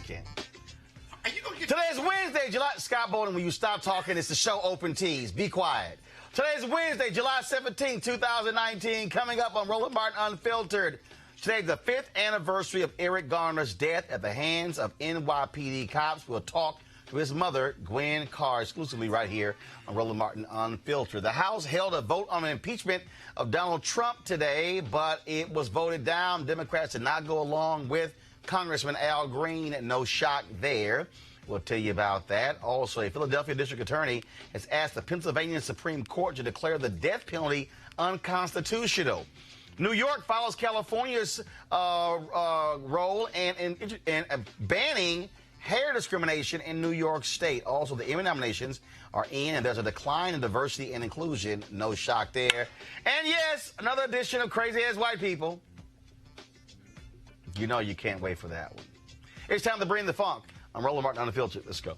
can. Today is Wednesday, Scott Bolden, when you stop talking, it's the show Open Tease. Be quiet. Today is Wednesday, July 17, 2019. Coming up on Roland Martin Unfiltered. Today's the 5th anniversary of Eric Garner's death at the hands of NYPD cops. We'll talk to his mother, Gwen Carr, exclusively right here on Roland Martin Unfiltered. The House held a vote on an impeachment of Donald Trump today, but it was voted down. Democrats did not go along with Congressman Al Green. No shock there. We'll tell you about that. Also, a Philadelphia district attorney has asked the Pennsylvania Supreme Court to declare the death penalty unconstitutional. New York follows California's role in banning hair discrimination in New York State. Also, the Emmy nominations are in, and there's a decline in diversity and inclusion. No shock there. And yes, another edition of Crazy Ass White People. You know you can't wait for that one. It's time to bring the funk. I'm Roland Martin Unfiltered. Let's go.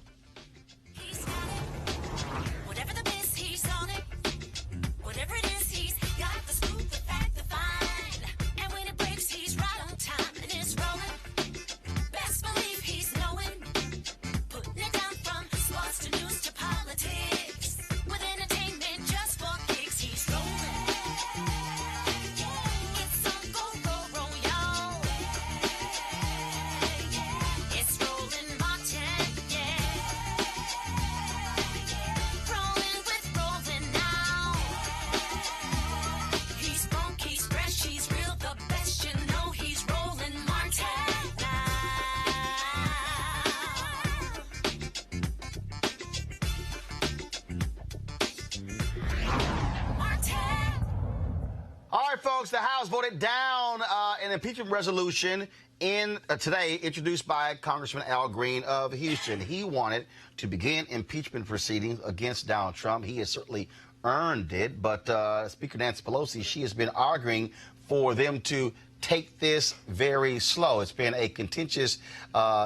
Folks, the House voted down an impeachment resolution today introduced by Congressman Al Green of Houston. He wanted to begin impeachment proceedings against Donald Trump. He has certainly earned it, but Speaker Nancy Pelosi, she has been arguing for them to take this very slow. It's been a contentious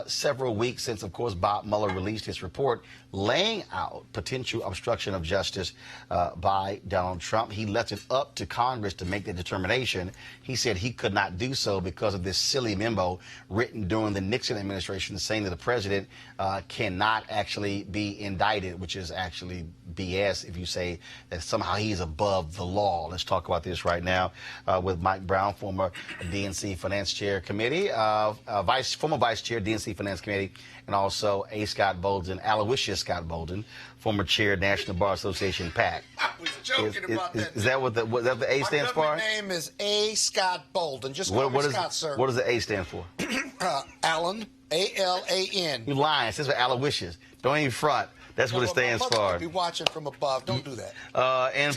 several weeks since, of course, Bob Mueller released his report laying out potential obstruction of justice by Donald Trump. He left it up to Congress to make the determination. He said he could not do so because of this silly memo written during the Nixon administration saying that the president cannot actually be indicted, which is actually BS if you say that somehow he's above the law. Let's talk about this right now with Mike Brown, former DNC Finance Chair Committee, former Vice Chair, DNC Finance Committee, and also A. Scott Bolden, Aloysius Scott Bolden, former Chair, National Bar Association, PAC. I was joking about that. Is that what the A stands for? My name is A. Scott Bolden. Just call me Scott, sir. What does the A stand for? Alan, A-L-A-N. You lying. It says for Aloysius. Don't even front. That's what it stands for. I'll be watching from above. Don't do that. And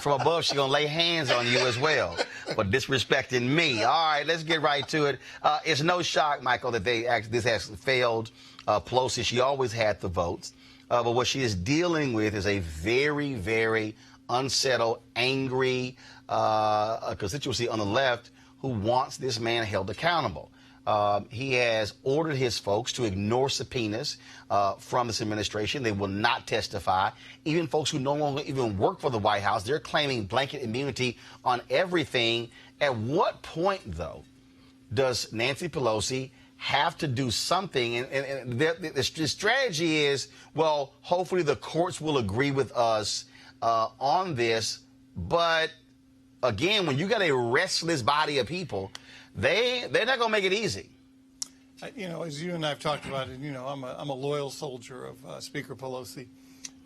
from above, she's going to lay hands on you as well, but disrespecting me. All right, let's get right to it. It's no shock, Michael, that this has failed Pelosi. She always had the votes, but what she is dealing with is a very, very unsettled, angry constituency on the left who wants this man held accountable. He has ordered his folks to ignore subpoenas from this administration. They will not testify. Even folks who no longer even work for the White House, they're claiming blanket immunity on everything. At what point, though, does Nancy Pelosi have to do something? And the strategy is, well, hopefully the courts will agree with us on this. But, again, when you got a restless body of people, they're not going to make it easy. You know, as you and I have talked about it, you know, I'm a loyal soldier of Speaker Pelosi.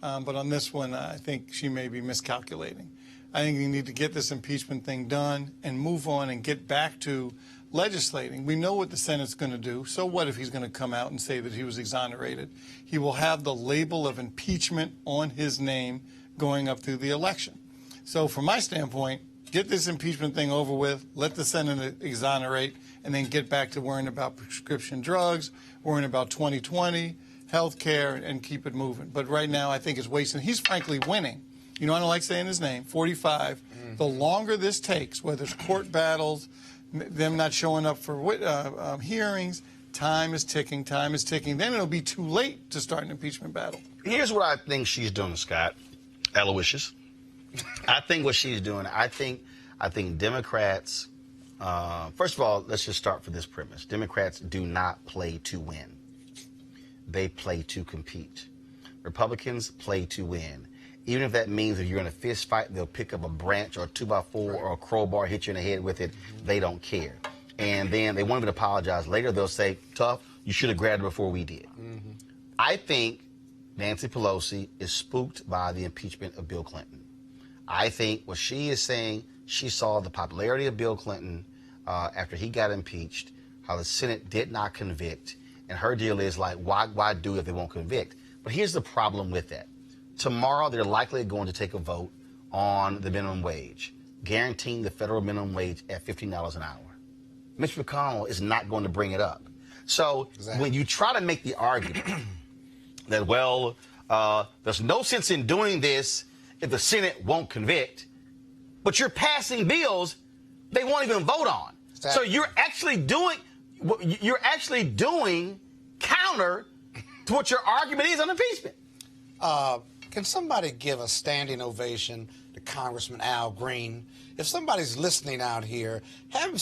But on this one, I think she may be miscalculating. I think you need to get this impeachment thing done and move on and get back to legislating. We know what the Senate's going to do. So what if he's going to come out and say that he was exonerated? He will have the label of impeachment on his name going up through the election. So from my standpoint, get this impeachment thing over with, let the Senate exonerate, and then get back to worrying about prescription drugs, worrying about 2020, health care, and keep it moving. But right now, I think it's wasting. He's frankly winning. You know, I don't like saying his name, 45. The longer this takes, whether it's court battles, them not showing up for hearings, time is ticking, time is ticking. Then it'll be too late to start an impeachment battle. Here's what I think she's doing, Scott. Aloysius. I think what she's doing, I think Democrats First of all, let's just start for this premise. Democrats do not play to win. They play to compete. Republicans play to win. Even if that means if you're in a fist fight, they'll pick up a branch or a 2x4 or a crowbar, hit you in the head with it. They don't care. And then they won't even apologize later. They'll say, tough, you should have grabbed it before we did. I think Nancy Pelosi is spooked by the impeachment of Bill Clinton. I think what she is saying, she saw the popularity of Bill Clinton after he got impeached, how the Senate did not convict, and her deal is like, why do it if they won't convict? But here's the problem with that. Tomorrow, they're likely going to take a vote on the minimum wage, guaranteeing the federal minimum wage at $15 an hour. Mitch McConnell is not going to bring it up. So when you try to make the argument that, well, there's no sense in doing this if the Senate won't convict, but you're passing bills they won't even vote on. So you're actually doing counter to what your argument is on impeachment. Can somebody give a standing ovation to Congressman Al Green? If somebody's listening out here, have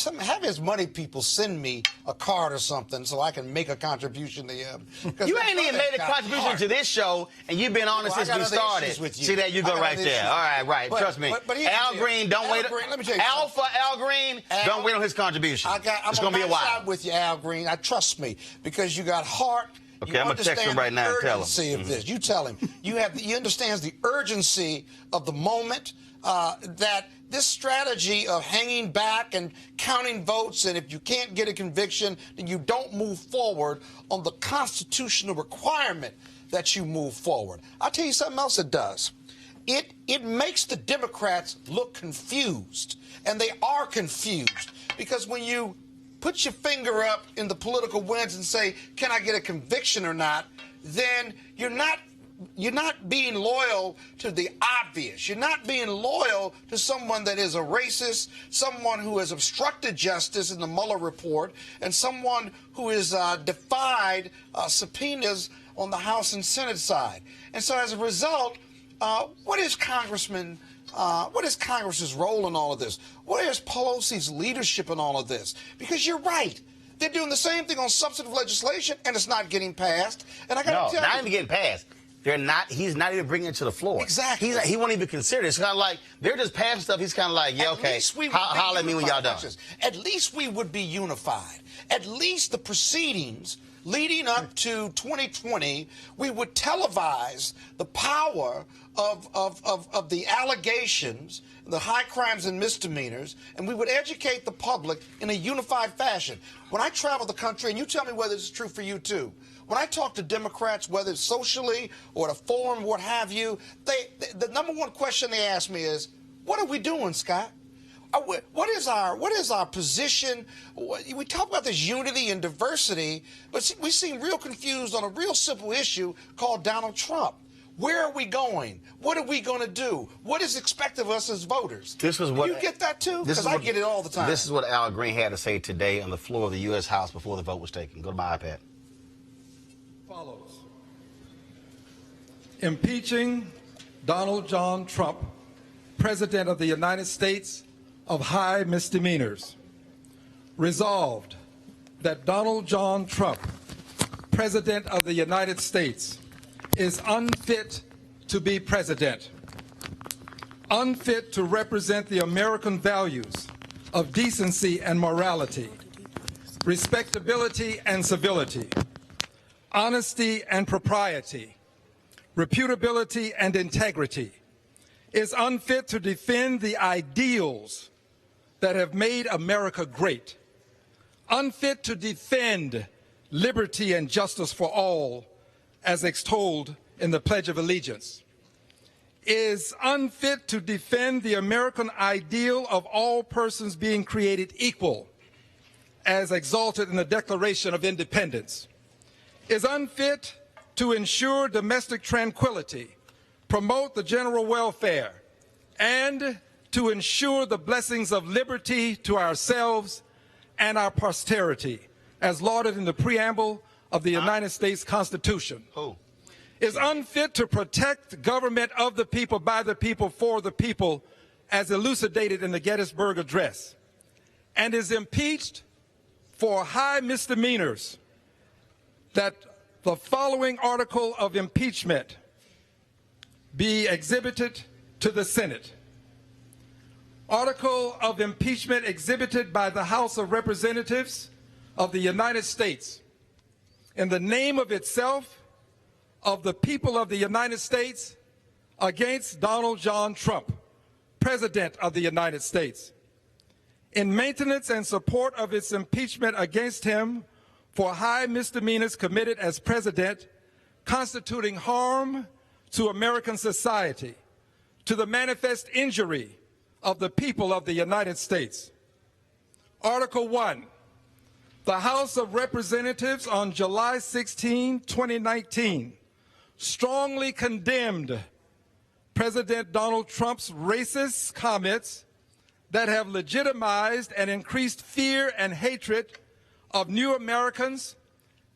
his money people send me a card or something so I can make a contribution to him. You ain't even made a contribution to this show, and you've been on it since we started. See that? You go right there. All right, right. Trust me. Al Green, don't wait. Let me tell you Alpha Al Green, don't wait on his contribution. It's going to be a while. I'm with you, Al Green. Trust me, because you got heart. Okay, I'm going to text him right now and tell him. Urgency of this. You tell him. He understands the urgency of the moment, that this strategy of hanging back and counting votes, and if you can't get a conviction, then you don't move forward on the constitutional requirement that you move forward. I'll tell you something else it does. It makes the Democrats look confused, and they are confused, because when you put your finger up in the political winds and say, can I get a conviction or not, then you're not being loyal to the obvious. You're not being loyal to someone that is a racist, someone who has obstructed justice in the Mueller report, and someone who has defied subpoenas on the House and Senate side. And so as a result, what is Congress's role in all of this? What is Pelosi's leadership in all of this? Because you're right. They're doing the same thing on substantive legislation, and it's not getting passed. And I got to tell you, not even getting passed. They're not. He's not even bringing it to the floor. Exactly. He won't even consider it. It's kind of like they're just passing stuff. He's kind of like, yeah, okay. Holler at me when y'all done. At least we would be unified. At least the proceedings leading up to 2020, we would televise the power of the allegations, the high crimes and misdemeanors, and we would educate the public in a unified fashion. When I travel the country, and you tell me whether this is true for you too, when I talk to Democrats, whether it's socially or at a forum, what have you, the number one question they ask me is, what are we doing, Scott? What is our position? We talk about this unity and diversity, but we seem real confused on a real simple issue called Donald Trump. Where are we going? What are we going to do? What is expected of us as voters? This was what you get that too? Because I get it all the time. This is what Al Green had to say today on the floor of the U.S. House before the vote was taken. Go to my iPad. Follows. Impeaching Donald John Trump, President of the United States, of high misdemeanors. Resolved that Donald John Trump, President of the United States, is unfit to be president, unfit to represent the American values of decency and morality, respectability and civility, honesty and propriety, reputability and integrity, is unfit to defend the ideals that have made America great, unfit to defend liberty and justice for all, as extolled in the Pledge of Allegiance, is unfit to defend the American ideal of all persons being created equal, as exalted in the Declaration of Independence, is unfit to ensure domestic tranquility, promote the general welfare, and to ensure the blessings of liberty to ourselves and our posterity, as lauded in the preamble of the United States Constitution. Is unfit to protect government of the people, by the people, for the people, as elucidated in the Gettysburg Address, and is impeached for high misdemeanors, that the following article of impeachment be exhibited to the Senate. Article of impeachment exhibited by the House of Representatives of the United States in the name of itself, of the people of the United States, against Donald John Trump, President of the United States, in maintenance and support of its impeachment against him for high misdemeanors committed as president, constituting harm to American society, to the manifest injury of the people of the United States. Article 1, the House of Representatives on July 16, 2019, strongly condemned President Donald Trump's racist comments that have legitimized and increased fear and hatred of new Americans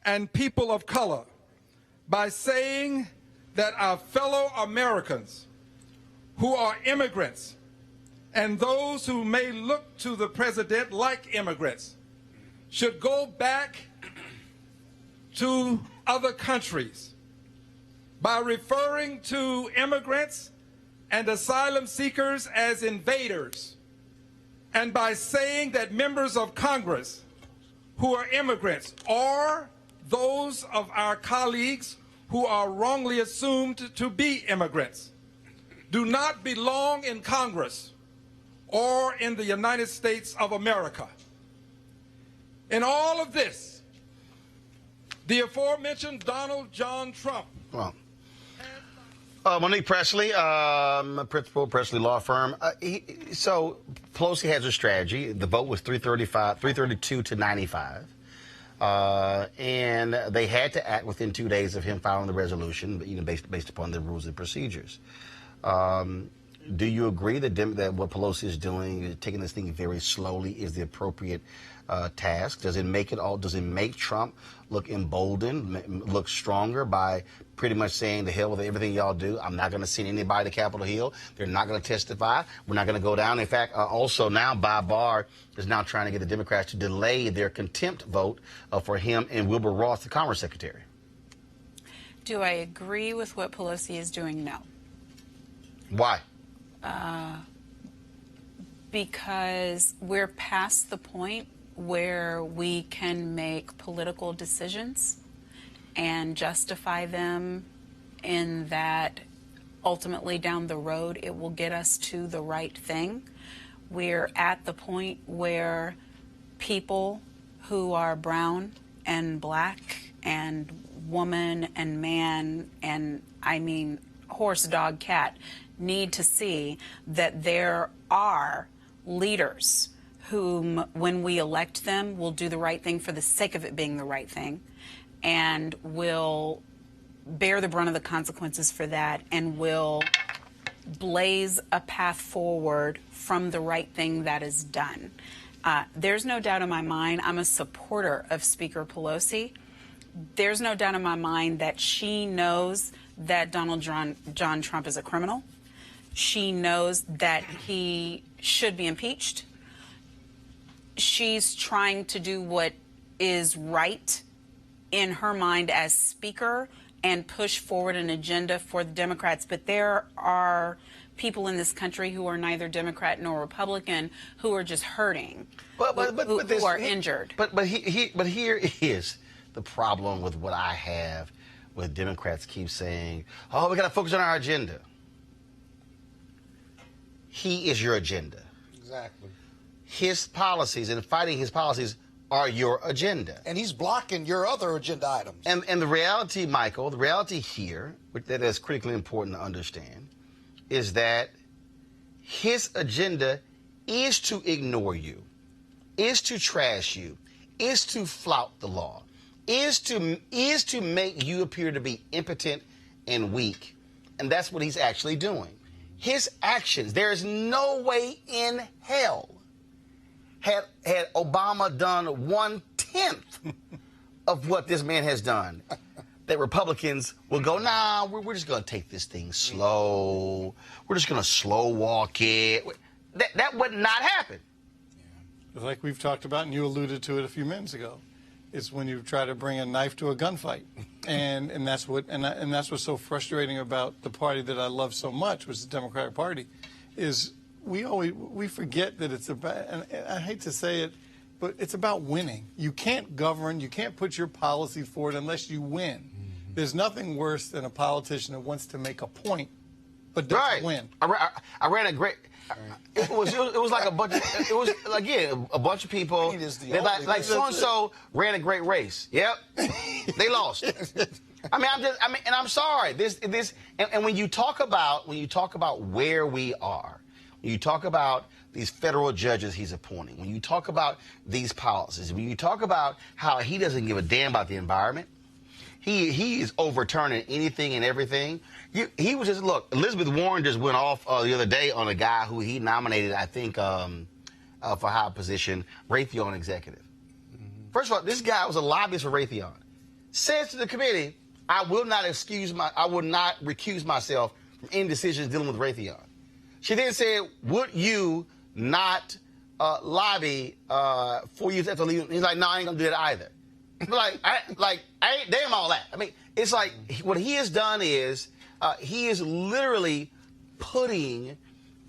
and people of color by saying that our fellow Americans who are immigrants and those who may look to the president like immigrants should go back to other countries, by referring to immigrants and asylum seekers as invaders, and by saying that members of Congress who are immigrants or those of our colleagues who are wrongly assumed to be immigrants do not belong in Congress or in the United States of America. In all of this, the aforementioned Donald John Trump. Well, Monique Presley, principal Presley Law Firm. So Pelosi has a strategy. The vote was 332 to 95. And they had to act within 2 days of him filing the resolution, based upon the rules and procedures. Do you agree that what Pelosi is doing, taking this thing very slowly, is the appropriate task? Does it make Trump look emboldened, look stronger by pretty much saying, to hell with everything y'all do, I'm not going to send anybody to Capitol Hill, they're not going to testify, we're not going to go down. In fact, also now Bob Barr is now trying to get the Democrats to delay their contempt vote for him and Wilbur Ross, the Commerce Secretary. Do I agree with what Pelosi is doing? No. Why? Because we're past the point where we can make political decisions and justify them in that ultimately down the road it will get us to the right thing. We're at the point where people who are brown and black and woman and man and horse, dog, cat need to see that there are leaders whom, when we elect them, will do the right thing for the sake of it being the right thing, and will bear the brunt of the consequences for that, and will blaze a path forward from the right thing that is done. There's no doubt in my mind, I'm a supporter of Speaker Pelosi. There's no doubt in my mind that she knows that Donald John Trump is a criminal. She knows that he should be impeached. She's trying to do what is right in her mind as Speaker and push forward an agenda for the Democrats. But there are people in this country who are neither Democrat nor Republican who are just hurting, who are injured. But here is the problem with what I have with Democrats keep saying, oh, we got to focus on our agenda. He is your agenda. Exactly. His policies and fighting his policies are your agenda. And he's blocking your other agenda items. And the reality, Michael, the reality here, that is critically important to understand, is that his agenda is to ignore you, is to trash you, is to flout the law, is to make you appear to be impotent and weak. And that's what he's actually doing. His actions, there is no way in hell had Obama done 1/10 of what this man has done, that Republicans will go, nah, we're just going to take this thing slow. We're just going to slow walk it. That would not happen. like we've talked about, and you alluded to it a few minutes ago. It's when you try to bring a knife to a gunfight, and that's what's so frustrating about the party that I love so much, which is the Democratic Party, is we forget that it's about, and I hate to say it, but it's about winning. You can't govern, you can't put your policy forward unless you win. Mm-hmm. There's nothing worse than a politician that wants to make a point but doesn't win. I ran a great. It was like a bunch of, it was like, yeah, a bunch of people like so and so ran a great race. Yep, they lost. And I'm sorry. And when you talk about where we are, when you talk about these federal judges he's appointing, when you talk about these policies, when you talk about how he doesn't give a damn about the environment, he is overturning anything and everything. He was just, look, Elizabeth Warren just went off the other day on a guy who he nominated, I think, for high position, Raytheon executive. Mm-hmm. First of all, this guy was a lobbyist for Raytheon. Says to the committee, I will not recuse myself from any decisions dealing with Raytheon. She then said, would you not lobby 4 years after leaving? He's like, no, I ain't gonna do that either. I ain't damn all that. I mean, it's like what he has done is he is literally putting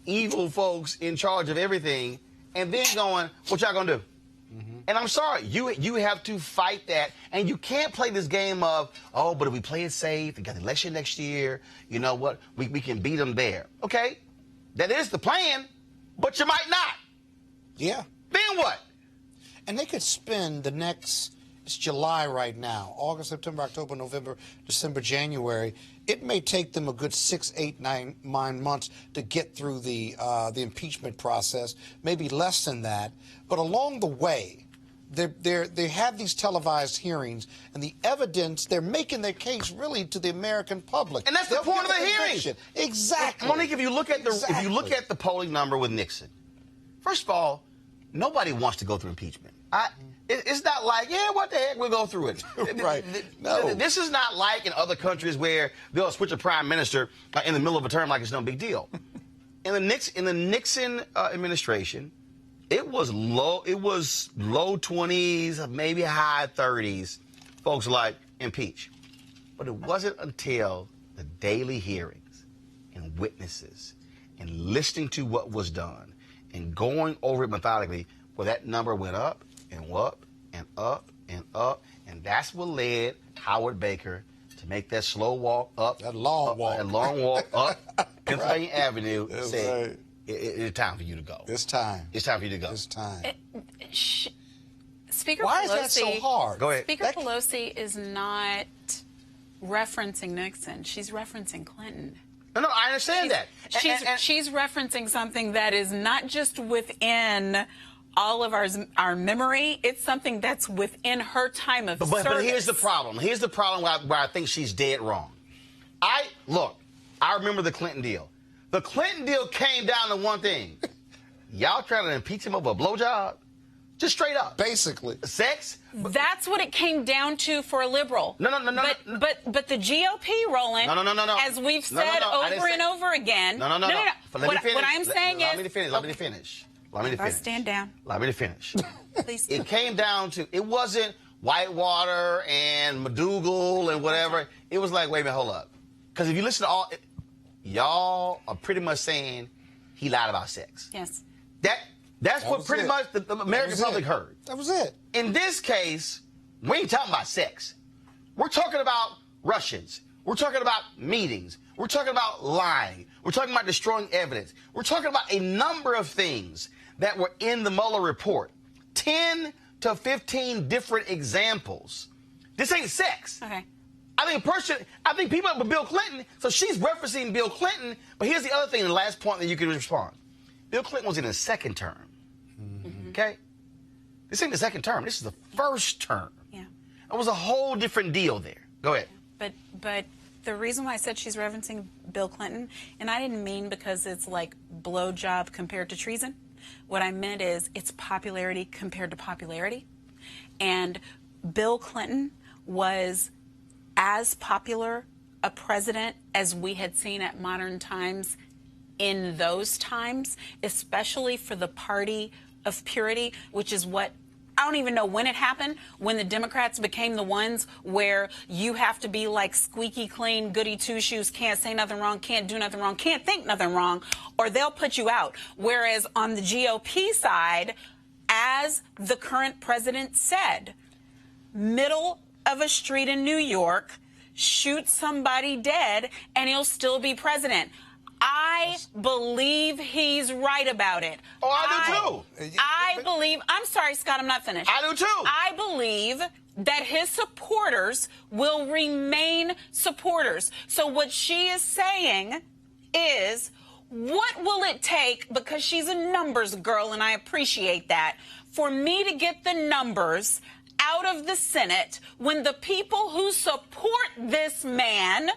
evil folks in charge of everything and then going, what y'all gonna do? Mm-hmm. And I'm sorry, you have to fight that, and you can't play this game of, oh, but if we play it safe, we got the election next year, you know what, we can beat them there. Okay, that is the plan, but you might not. Yeah. Then what? And they could spend the next, it's July right now, August, September, October, November, December, January. It may take them a good 6, 8, 9 months to get through the impeachment process, maybe less than that. But along the way, they have these televised hearings, and the evidence, they're making their case really to the American public. And that's the point of the hearing. Exactly. Monique, if you look at the polling number with Nixon, first of all, nobody wants to go through impeachment. It's not like, yeah, what the heck, we'll go through it. Right. No. This is not like in other countries where they'll switch a prime minister in the middle of a term like it's no big deal. In the Nixon administration, it was low 20s, maybe high 30s. Folks like impeach. But it wasn't until the daily hearings and witnesses and listening to what was done and going over it methodically where that number went up and up and up and up. And that's what led Howard Baker to make that slow walk up. That long walk up Pennsylvania right. Avenue. That's Say, right. It's time for you to go. It's time. It's time for you to go. It's time. Speaker Why Pelosi, is that so hard? Go ahead. Speaker Pelosi is not referencing Nixon. She's referencing Clinton. No, I understand that. She's referencing something that is not just within all of our memory. It's something that's within her time of service. But here's the problem. Here's the problem where I think she's dead wrong. I remember the Clinton deal. The Clinton deal came down to one thing. Y'all trying to impeach him over a blowjob? Just straight up. Basically. Sex? That's what it came down to for a liberal. No. But the GOP, Roland, No. as we've said over and over again. No. What I'm saying is... Let me finish. Stand down. Let me finish. Please. It came down to, it wasn't Whitewater and McDougal and whatever. It was like, wait a minute, hold up. Because if you listen to all, y'all are pretty much saying he lied about sex. Yes. That's what pretty much the American public heard. That was it. In this case, we ain't talking about sex. We're talking about Russians. We're talking about meetings. We're talking about lying. We're talking about destroying evidence. We're talking about a number of things that were in the Mueller report. 10 to 15 different examples. This ain't sex. Okay. I think people with Bill Clinton, so she's referencing Bill Clinton, but here's the other thing, the last point that you can respond. Bill Clinton was in his second term. Mm-hmm. Okay? This ain't the second term. This is the first term. Yeah. It was a whole different deal there. Go ahead. But the reason why I said she's referencing Bill Clinton, and I didn't mean because it's like blowjob compared to treason. What I meant is it's popularity compared to popularity. And Bill Clinton was as popular a president as we had seen at modern times in those times, especially for the party of purity, which is what I don't even know when it happened, when the Democrats became the ones where you have to be like squeaky clean, goody two-shoes, can't say nothing wrong, can't do nothing wrong, can't think nothing wrong, or they'll put you out. Whereas on the GOP side, as the current president said, middle of a street in New York, shoot somebody dead, and he'll still be president. I believe he's right about it. Oh, I do too. I believe, I'm sorry, Scott, I'm not finished. I do too. I believe that his supporters will remain supporters. So what she is saying is, what will it take, because she's a numbers girl and I appreciate that, for me to get the numbers out of the Senate when the people who support this man,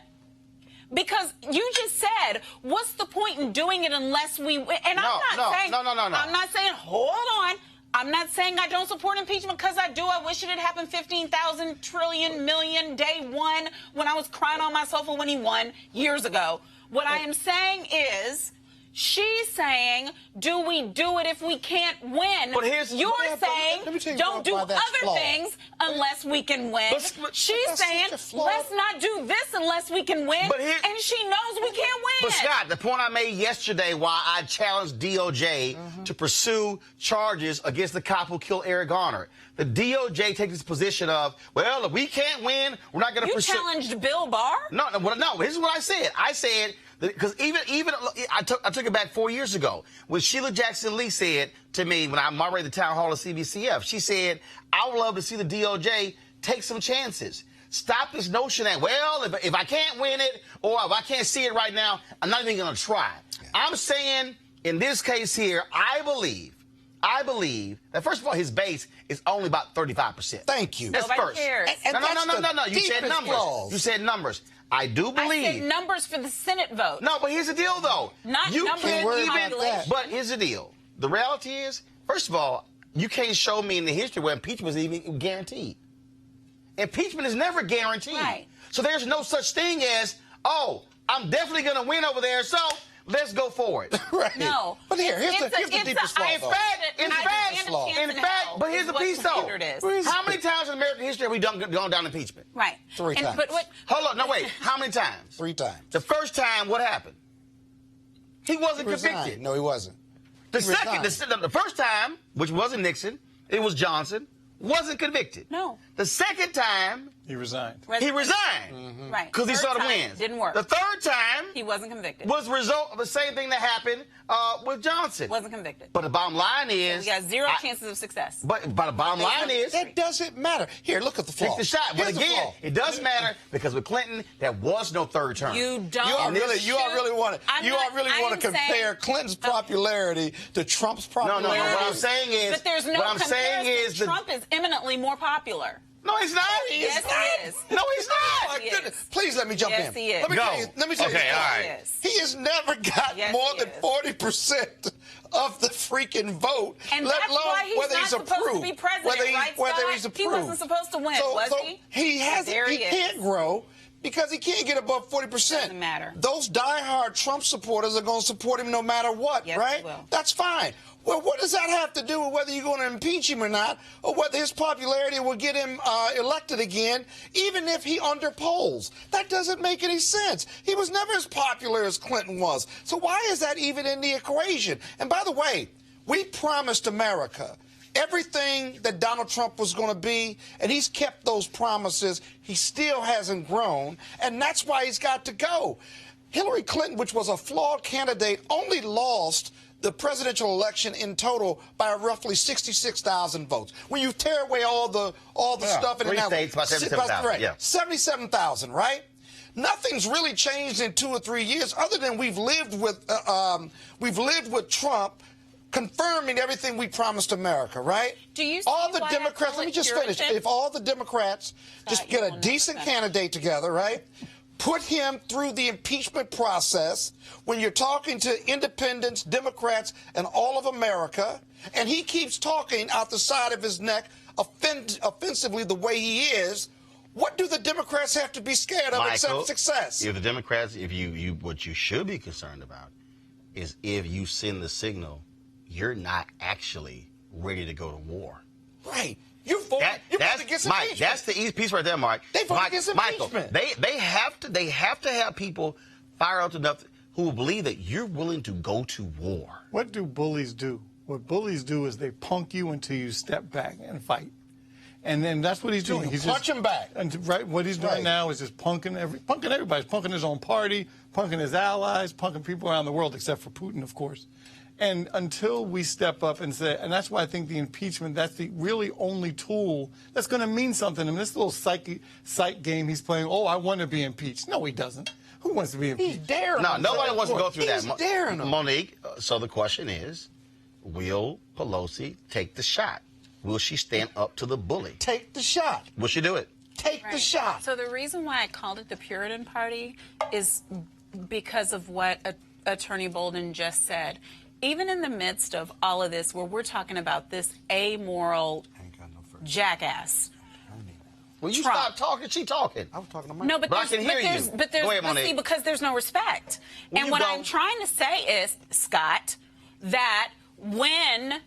because you just said, what's the point in doing it unless we win? And I'm not saying, hold on. I'm not saying I don't support impeachment, because I do. I wish it had happened 15,000 trillion million day one when I was crying on my sofa when he won years ago. What I am saying is, she's saying, do we do it if we can't win? But you're saying, don't do other things unless we can win. She's saying, let's not do this unless we can win. And she knows we can't win. But Scott, the point I made yesterday why I challenged DOJ to pursue charges against the cop who killed Eric Garner. The DOJ takes this position of, well, if we can't win, we're not going to pursue. You challenged Bill Barr? No, this is what I said. I said, because even I took it back 4 years ago when Sheila Jackson Lee said to me when I moderated the town hall of CBCF, she said, I would love to see the DOJ take some chances. Stop this notion that, well, if I can't win it or if I can't see it right now, I'm not even going to try. Yeah. I'm saying in this case here, I believe that, first of all, his base is only about 35%. Thank you. That's Nobody first. cares. No. You said numbers. Flaws. You said numbers. I do believe. I said numbers for the Senate vote. No, but here's the deal, though. Not you numbers can't for even. population. But here's the deal. The reality is, first of all, you can't show me in the history where impeachment was even guaranteed. Impeachment is never guaranteed. Right. So there's no such thing as, oh, I'm definitely going to win over there, so let's go for it. Right. No. But here's the deepest flaw. In fact, but here's the piece, though. How many times in American history have we gone down impeachment? Right. 3 times. But Hold on, no, wait. How many times? 3 times. The first time, what happened? He wasn't convicted. No, he wasn't. The first time, which wasn't Nixon, it was Johnson, wasn't convicted. No. The second time, He resigned. he resigned. Right. Because he saw the Third time, wins. Didn't work. The third time He wasn't convicted. was the result of the same thing that happened with Johnson. Wasn't convicted. But the bottom line is... We got zero chances of success. But the bottom line is... That doesn't matter. Here, look at the flaw. Take the shot. But Here's the again, flaw. it does matter because with Clinton, there was no third term. You don't. You all really want to compare Clinton's popularity to Trump's popularity. No. What I'm saying is... But there's no comparison. Trump is eminently more popular. No, he's not. Yes, he is. No, he's not. Oh, my goodness. Please let me jump in. Yes, he is. Let me tell you Okay, this. all right. He has never got Yes, more he than is. 40% of the freaking vote, And let that's alone why he's whether not he's supposed approved. to be president, whether right, he's Scott? approved. He wasn't supposed to win, was he? He hasn't. There He he is. can't grow because he can't get above 40%. Doesn't matter. Those diehard Trump supporters are going to support him no matter what, Yes, right? they will. That's fine. Well, what does that have to do with whether you're going to impeach him or not, or whether his popularity will get him elected again, even if he underpolls? That doesn't make any sense. He was never as popular as Clinton was. So why is that even in the equation? And by the way, we promised America everything that Donald Trump was going to be, and he's kept those promises. He still hasn't grown, and that's why he's got to go. Hillary Clinton, which was a flawed candidate, only lost the presidential election in total by roughly 66,000 votes. When you tear away all the stuff in 3 states, about 77,000. right, Yeah. 77,000, right? Nothing's really changed in 2 or 3 years, other than we've lived with Trump confirming everything we promised America, right? Do you see all the why I Democrats? call Let me it just finish. Puritan? If all the Democrats just you get will a never decent finish. candidate together, right? Put him through the impeachment process when you're talking to independents, Democrats, and all of America, and he keeps talking out the side of his neck offensively the way he is, what do the Democrats have to be scared of except success? If the Democrats, what you should be concerned about is if you send the signal, you're not actually ready to go to war. Right. You're voting against Mike, impeachment. that's the easy piece right there, Mark. They vote against impeachment. Michael, they have to have people fire out enough who will believe that you're willing to go to war. What do bullies do? What bullies do is they punk you until you step back and fight. And then that's what he's doing. He's punch him back. And right, what he's doing now is just punking everybody. He's punking his own party, punking his allies, punking people around the world, except for Putin, of course. And until we step up and say, and that's why I think the impeachment, that's the really only tool that's going to mean something. I mean, this little psych game he's playing, oh, I want to be impeached. No, he doesn't. Who wants to be impeached? He's daring No, them. nobody wants to go through He's that. daring them. Monique, so the question is, will Pelosi take the shot? Will she stand up to the bully? Take the shot. Will she do it? Take the shot. So the reason why I called it the Puritan Party is because of what Attorney Bolden just said. Even in the midst of all of this, where we're talking about this amoral jackass. Will you Trump. stop talking? She talking. I was talking to Mike. No, but But I can hear you. But Go ahead, but Monique. see, because there's no respect. Well, And you what don't. I'm trying to say is, Scott, that when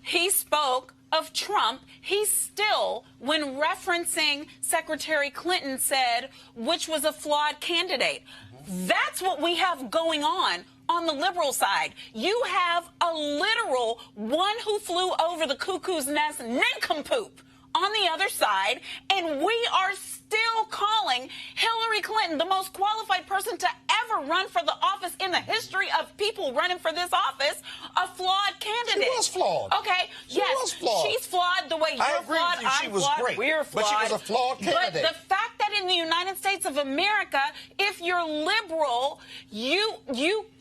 he spoke of Trump, he still, when referencing Secretary Clinton, said which was a flawed candidate. That's what we have going on the liberal side. You have a literal one who flew over the cuckoo's nest nincompoop on the other side, and we are still calling Hillary Clinton, the most qualified person to ever run for the office in the history of people running for this office, a flawed candidate. She was flawed. Okay, She yes, was flawed. she's flawed the way you're I agree flawed, with you. She I'm was flawed, great. we're But flawed. she was a flawed candidate. But the fact that in the United States of America, if you're liberal, you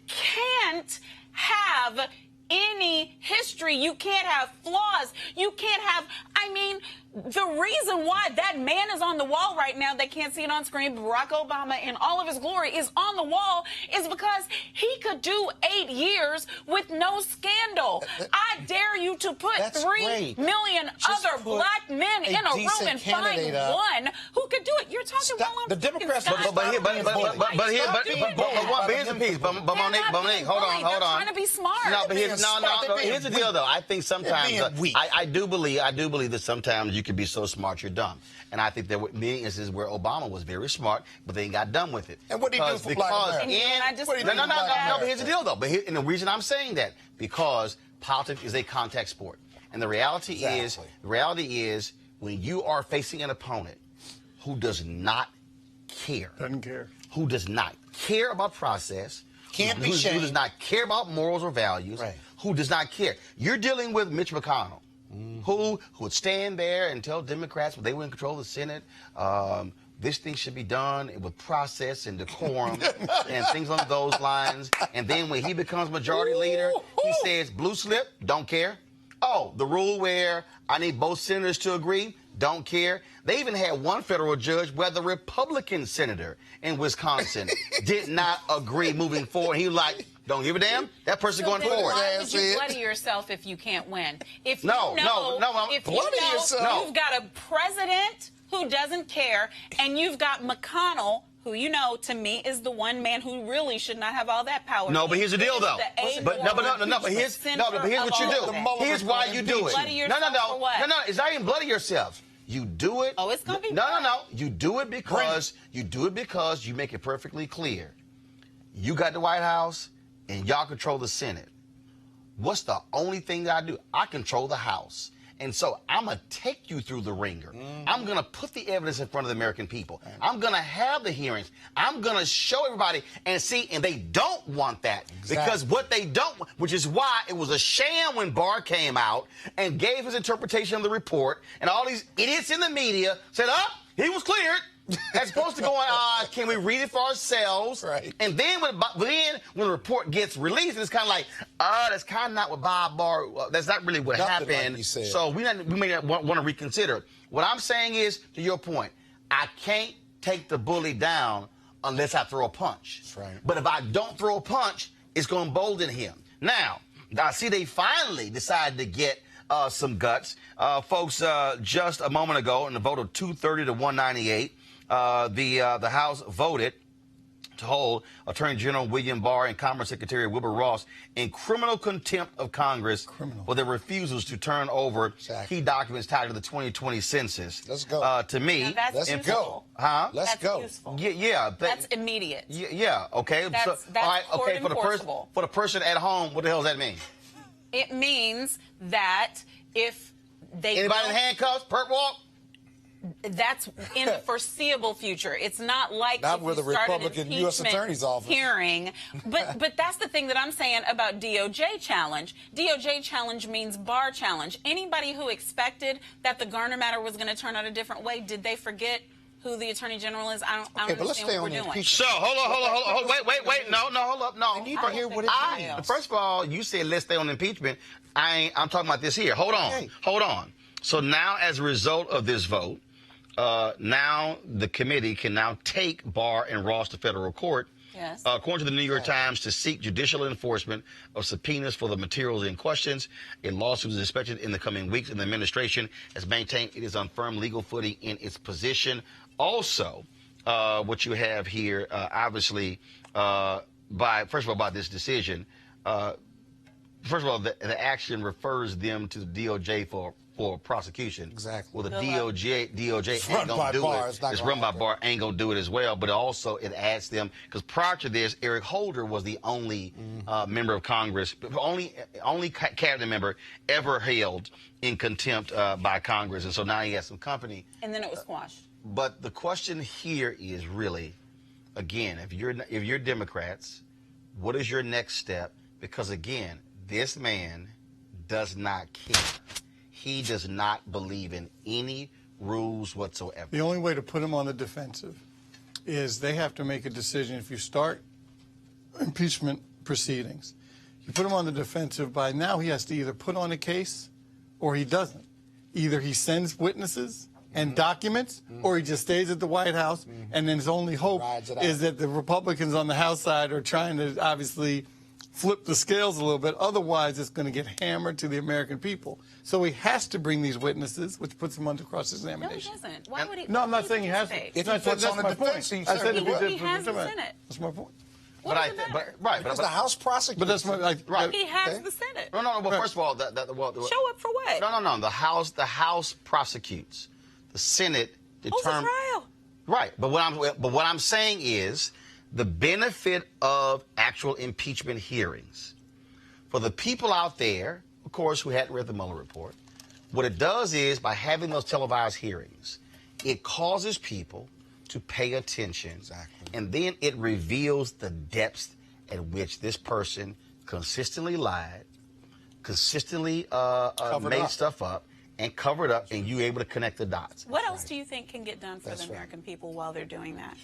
can't have any history. You can't have flaws. You can't have, I mean, the reason why that man is on the wall right now, they can't see it on screen, Barack Obama in all of his glory is on the wall, is because he could do 8 years with no scandal. I dare you to put That's 3 great. million Just other put black men a in a room decent and find candidate up. one who could do it. You're talking Stop. while I'm The Democrats- fucking But here's Trying to be smart. No, but here's They're being here's the deal though. I think sometimes being weak. I do believe that sometimes you can be so smart you're dumb. And I think there were many instances where Obama was very smart, but they got done with it. And what did he do for black America? But here's the deal though. And the reason I'm saying that, because politics is a contact sport. And the reality is when you are facing an opponent who does not care. Doesn't care. Who does not care about process. Can't be who shamed. does not care about morals or values. Right. Who does not care. You're dealing with Mitch McConnell, who would stand there and tell Democrats when they were in control of the Senate, this thing should be done with process and decorum and things along those lines. And then when he becomes majority leader, he says, blue slip, don't care. Oh, the rule where I need both senators to agree, don't care. They even had one federal judge where the Republican senator in Wisconsin did not agree moving forward. He was like, don't give a damn. That person going forward. Why would you bloody yourself if you can't win? If you No, know, no, if bloody you know yourself. you've got a president who doesn't care, and you've got McConnell, who you know to me is the one man who really should not have all that power. No, but here's the deal, though. But here's what you do. Here's why you do it. Bloody yourself for what? No. It's not even bloody yourself. You do it. Oh, it's gonna be No. You do it because you make it perfectly clear. You got the White House, and y'all control the Senate. What's the only thing that I do? I control the House. And so I'm going to take you through the ringer. I'm going to put the evidence in front of the American people. I'm going to have the hearings. I'm going to show everybody and see, and they don't want that. Exactly. Because what they don't, which is why it was a sham when Barr came out and gave his interpretation of the report, and all these idiots in the media said, he was cleared. As opposed to going, can we read it for ourselves? Right. And then when the report gets released, it's kind of like, that's kind of not what Bob Barr, that's not really what Nothing like happened. he said. So we may not want to reconsider. What I'm saying is, to your point, I can't take the bully down unless I throw a punch. That's right. But if I don't throw a punch, it's going to embolden him. Now, I see they finally decided to get some guts. Folks, just a moment ago, in the vote of 230 to 198, the House voted to hold Attorney General William Barr and Commerce Secretary Wilbur Ross in criminal contempt of Congress for their refusals to turn over key documents tied to the 2020 census. Let's go. To me, Now that's let's go. Huh? Let's that's go. Useful. Yeah. That's immediate. Yeah. Okay. That's all right. Okay. court enforceable. For the person at home, what the hell does that mean? It means that if they Anybody in handcuffs, perp walk? that's in the foreseeable future. It's not like Not if with you the start an Republican U.S. impeachment Attorney's Office. hearing. But that's the thing that I'm saying about DOJ challenge. DOJ challenge means Barr challenge. Anybody who expected that the Garner matter was going to turn out a different way, did they forget who the Attorney General is? I don't but let's understand stay what on we're the doing. impeachment. So hold on. Wait. No, hold up. No. I need to hear what it means. First of all, you said let's stay on impeachment. I'm talking about this here. Hold on. So now, as a result of this vote, now the committee can now take Barr and Ross to federal court. Yes. According to the New York Times, to seek judicial enforcement of subpoenas for the materials in questions. A lawsuit is expected in the coming weeks, and the administration has maintained it is on firm legal footing in its position. Also, what you have here, obviously, by this decision, first of all, the action refers them to the DOJ for prosecution. Exactly. Well, the DOJ ain't gonna do it. It's run by Barr, ain't gonna do it as well. But also, it adds them, because prior to this, Eric Holder was the only member of Congress, only cabinet member ever held in contempt by Congress, and so now he has some company. And then it was squashed. But the question here is really, again, if you're Democrats, what is your next step? Because again, this man does not care. He does not believe in any rules whatsoever. The only way to put him on the defensive is they have to make a decision. If you start impeachment proceedings, you put him on the defensive. By now, he has to either put on a case or he doesn't. Either he sends witnesses and documents, or he just stays at the White House, and then his only hope is that the Republicans on the House side are trying to obviously flip the scales a little bit. Otherwise, it's going to get hammered to the American people. So he has to bring these witnesses, which puts him under cross-examination. No, he doesn't. Why would he? No, I'm not saying he has to. If he puts on the defense, he I said if he certainly did He put has it the in. Senate. That's my point. What does it matter? Because the House prosecutes. But that's my Right. He has the Senate. No. Well, first of all, Show up for what? No. The House prosecutes. The Senate Who's the determines. trial? Right. But what I'm saying is the benefit of actual impeachment hearings for the people out there, of course, who hadn't read the Mueller report. What it does is, by having those televised hearings, it causes people to pay attention. Exactly. And then it reveals the depths at which this person consistently lied, consistently made stuff up, and covered up, and you able to connect the dots. What else do you think can get done for the American people while they're doing that?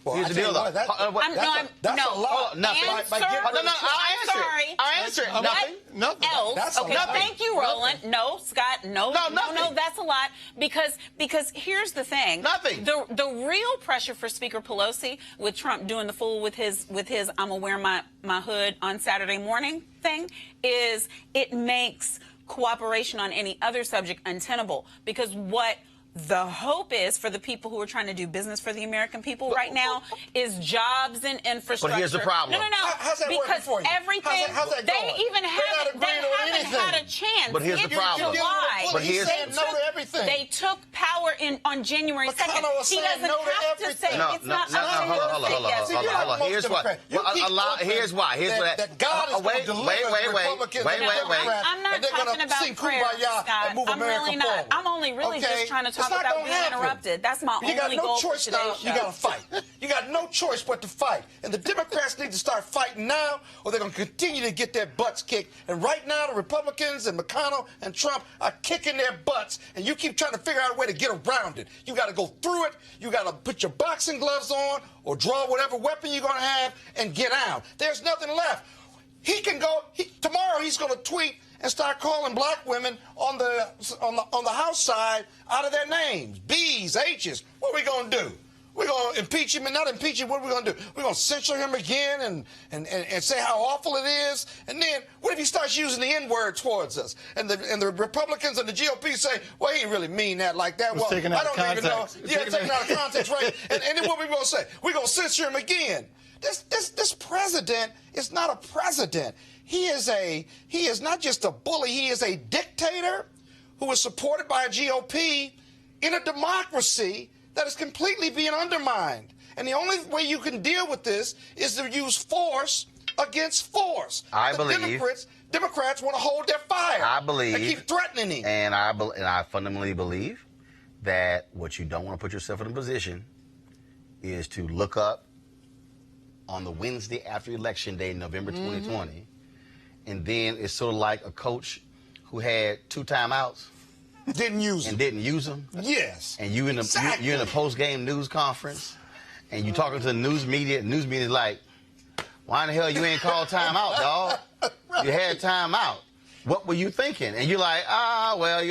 Well, Here's the deal, though. That's a lot. Nothing. I'll answer it. Nothing. Nothing. Else. That's a Okay, lot. thank you, Roland. No, Scott. No, nothing. that's a lot. Because here's the thing. Nothing. The real pressure for Speaker Pelosi, with Trump doing the fool with his I'm gonna wear my hood on Saturday morning thing, is it makes cooperation on any other subject untenable. Because what the hope is for the people who are trying to do business for the American people right now is jobs and infrastructure. But here's the problem. No. How's that working because for you? everything How's that they going? even haven't had a chance. But here's the problem. But He's here's saying no to everything. They took power on January 2nd. McConnell was He saying doesn't no to have to everything. say No, it's not hold on. Here's what. Here's why. That God is going to deliver Republicans and Democrats, I'm not and they're talking going to about sing prayer, Kumbaya Scott. and move I'm America really not. forward. I'm only really just trying to talk It's not about gonna being happen. interrupted. That's my You got only no goal for choice today's now. show. You got to fight. You got no choice but to fight. And the Democrats need to start fighting now, or they're going to continue to get their butts kicked. And right now, the Republicans and McConnell and Trump are kicking their butts, and you keep trying to figure out a way to get around it. You got to go through it. You got to put your boxing gloves on, or draw whatever weapon you're going to have, and get out. There's nothing left. He can go. Tomorrow, he's going to tweet and start calling black women on the House side out of their names, B's, H's. What are we going to do? We're going to impeach him and not impeach him. What are we going to do? We're going to censure him again and say how awful it is. And then what if he starts using the N-word towards us? And the Republicans and the GOP say, well, he didn't really mean that like that. Well, I don't even know. Yeah, taken out of context, right? And then what are we going to say? We're going to censure him again. This president is not a president. He is not just a bully. He is a dictator who is supported by a GOP in a democracy that is completely being undermined. And the only way you can deal with this is to use force against force. I believe Democrats want to hold their fire. I believe. They keep threatening him. And I fundamentally believe that what you don't want to put yourself in a position is to look up on the Wednesday after Election Day, November 2020, and then it's sort of like a coach who had 2 timeouts. Didn't use them. Yes. And you're in a post-game news conference, and you talking to the news media. News media like, why in the hell you ain't called timeout, dog? Right. You had timeout. What were you thinking? And you're like, well,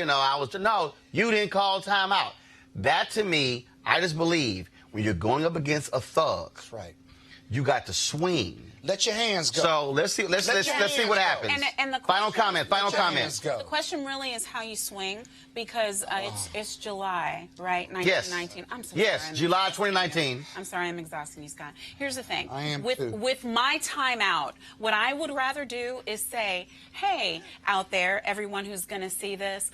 no, you didn't call timeout. That to me, I just believe when you're going up against a thug, that's right, you got to swing. Let your hands go. So let's see what happens. And the final comment. The question really is how you swing, because it's July, right? 1919. Yes. I'm so yes, sorry. July 2019. I'm sorry, I'm exhausting you, Scott. Here's the thing. I am with my timeout, what I would rather do is say, hey, out there, everyone who's going to see this,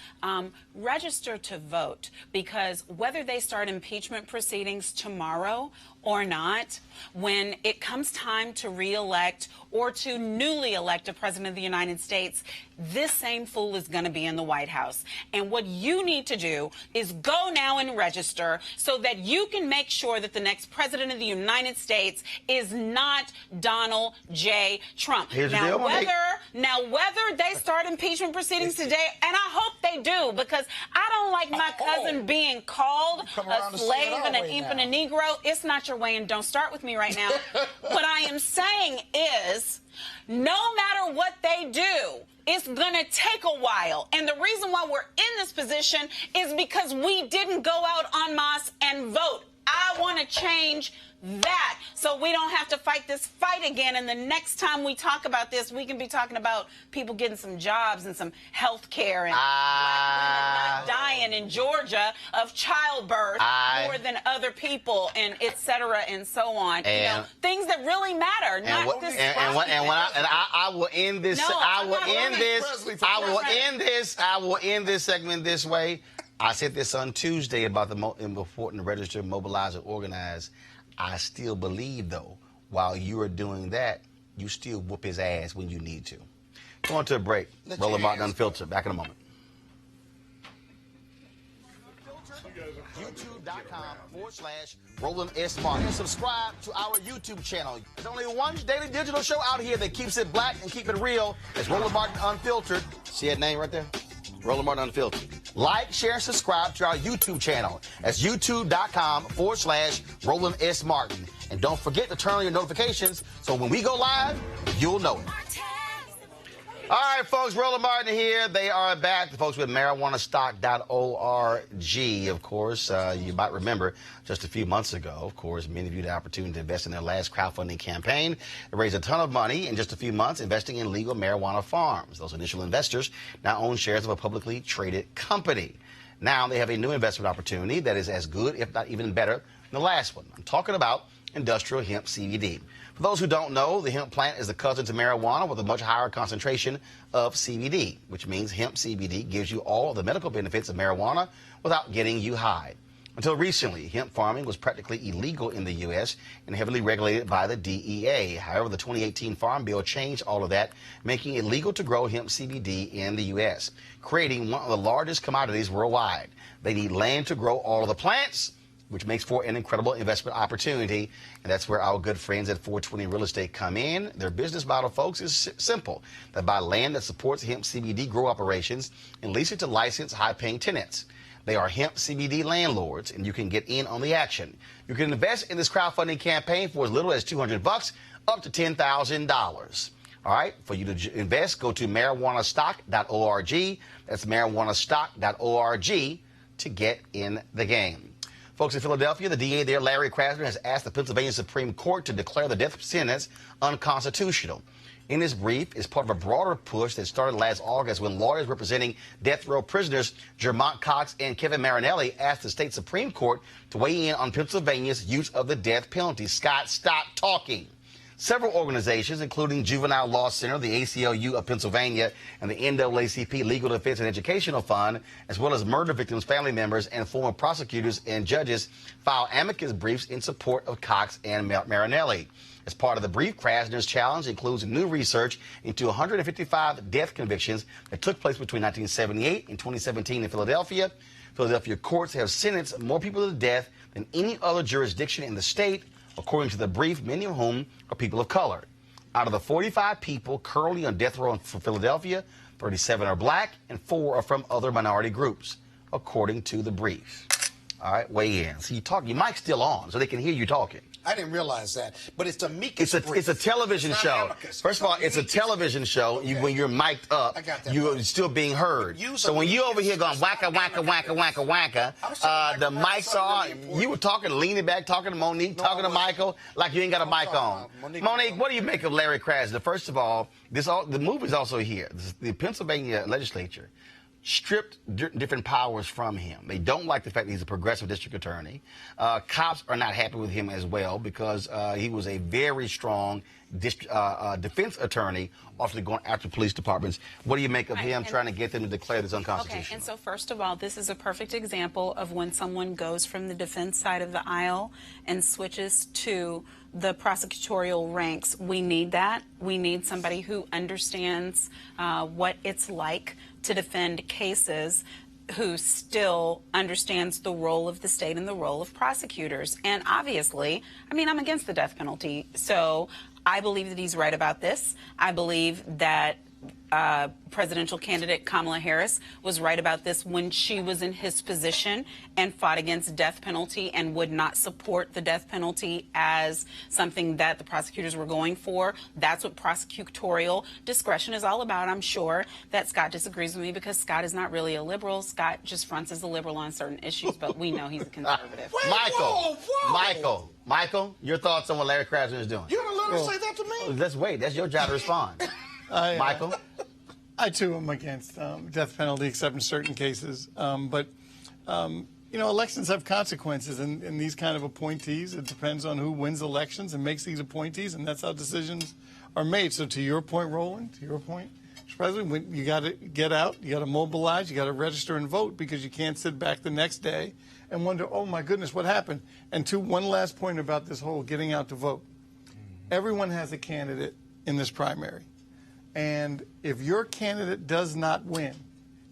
register to vote, because whether they start impeachment proceedings tomorrow or not, when it comes time to re-elect or to newly elect a president of the United States, this same fool is going to be in the White House. And what you need to do is go now and register so that you can make sure that the next president of the United States is not Donald J. Trump. Now, whether they start impeachment proceedings today, and I hope they do, because I don't like my cousin being called a slave and a Negro. It's not your way, and don't start with me right now. What I am saying is, no matter what they do, it's going to take a while. And the reason why we're in this position is because we didn't go out en masse and vote. I want to change that so we don't have to fight this fight again. And the next time we talk about this, we can be talking about people getting some jobs and some health care and black women not dying in Georgia of childbirth more than other people, and et cetera and so on. And, things that really matter. I will end this. I will end this segment this way. I said this on Tuesday about the important to register, mobilize, and organize. I still believe, though, while you are doing that, you still whoop his ass when you need to. Going to a break. Roland Martin Unfiltered. Back in a moment. YouTube.com/Roland S. Martin. And subscribe to our YouTube channel. There's only one daily digital show out here that keeps it black and keep it real. It's Roland Martin Unfiltered. See that name right there? Roland Martin Unfiltered. Like, share, and subscribe to our YouTube channel. That's youtube.com/Roland S. Martin. And don't forget to turn on your notifications so when we go live, you'll know it. All right, folks, Roland Martin here. They are back. The folks with marijuanastock.org, of course. You might remember just a few months ago, of course, many of you had the opportunity to invest in their last crowdfunding campaign. It raised a ton of money in just a few months investing in legal marijuana farms. Those initial investors now own shares of a publicly traded company. Now they have a new investment opportunity that is as good, if not even better, than the last one. I'm talking about industrial hemp CBD. For those who don't know, the hemp plant is the cousin to marijuana with a much higher concentration of CBD, which means hemp CBD gives you all the medical benefits of marijuana without getting you high. Until recently, hemp farming was practically illegal in the U.S. and heavily regulated by the DEA. However, the 2018 Farm Bill changed all of that, making it legal to grow hemp CBD in the U.S., creating one of the largest commodities worldwide. They need land to grow all of the plants, which makes for an incredible investment opportunity. And that's where our good friends at 420 Real Estate come in. Their business model, folks, is simple. They buy land that supports hemp CBD grow operations and lease it to licensed high-paying tenants. They are hemp CBD landlords, and you can get in on the action. You can invest in this crowdfunding campaign for as little as $200 up to $10,000. All right, for you to invest, go to marijuanastock.org. That's marijuanastock.org to get in the game. Folks in Philadelphia, the DA there, Larry Krasner, has asked the Pennsylvania Supreme Court to declare the death sentence unconstitutional. In his brief, is part of a broader push that started last August when lawyers representing death row prisoners Jermont Cox and Kevin Marinelli asked the state Supreme Court to weigh in on Pennsylvania's use of the death penalty. Scott, stop talking. Several organizations, including Juvenile Law Center, the ACLU of Pennsylvania, and the NAACP Legal Defense and Educational Fund, as well as murder victims' family members and former prosecutors and judges, filed amicus briefs in support of Cox and Marinelli. As part of the brief, Krasner's challenge includes new research into 155 death convictions that took place between 1978 and 2017 in Philadelphia. Philadelphia courts have sentenced more people to death than any other jurisdiction in the state, according to the brief, many of whom are people of color. Out of the 45 people currently on death row for Philadelphia, 37 are black and 4 are from other minority groups, according to the brief. All right, weigh in. So your mic's still on, so they can hear you talking. I didn't realize that, but it's amicus brief. It's a television It's show. not amicus. First of all, it's a television show. Okay. When you're mic'd up, I got that you're right. still being heard. So when you over here going wacka, wacka, wacka, wacka, wacka, the mics are on. You were talking, leaning back, talking to Monique, talking to Michael, like you ain't got a mic on. Monique, what do you make of Larry Krasner? First of all, the movie's also here. The Pennsylvania legislature stripped different powers from him. They don't like the fact that he's a progressive district attorney. Cops are not happy with him as well because he was a very strong defense attorney, often going after police departments. What do you make of him trying to get them to declare this unconstitutional? Okay, and so first of all, this is a perfect example of when someone goes from the defense side of the aisle and switches to the prosecutorial ranks. We need that. We need somebody who understands what it's like to defend cases, who still understands the role of the state and the role of prosecutors. And obviously, I mean, I'm against the death penalty, so I believe that he's right about this. I believe that presidential candidate Kamala Harris was right about this when she was in his position and fought against death penalty and would not support the death penalty as something that the prosecutors were going for. That's what prosecutorial discretion is all about. I'm sure that Scott disagrees with me because Scott is not really a liberal. Scott just fronts as a liberal on certain issues, but we know he's a conservative. Michael, your thoughts on what Larry Krasner is doing? You're going to let her say that to me? Let's wait. That's your job to respond. Michael? I, too, am against death penalty, except in certain cases. But elections have consequences, and these kind of appointees, it depends on who wins elections and makes these appointees, and that's how decisions are made. So to your point, Roland, to your point, Mr. President, you got to get out, you got to mobilize, you got to register and vote, because you can't sit back the next day and wonder, oh, my goodness, what happened? And one last point about this whole getting out to vote. Everyone has a candidate in this primary. And if your candidate does not win,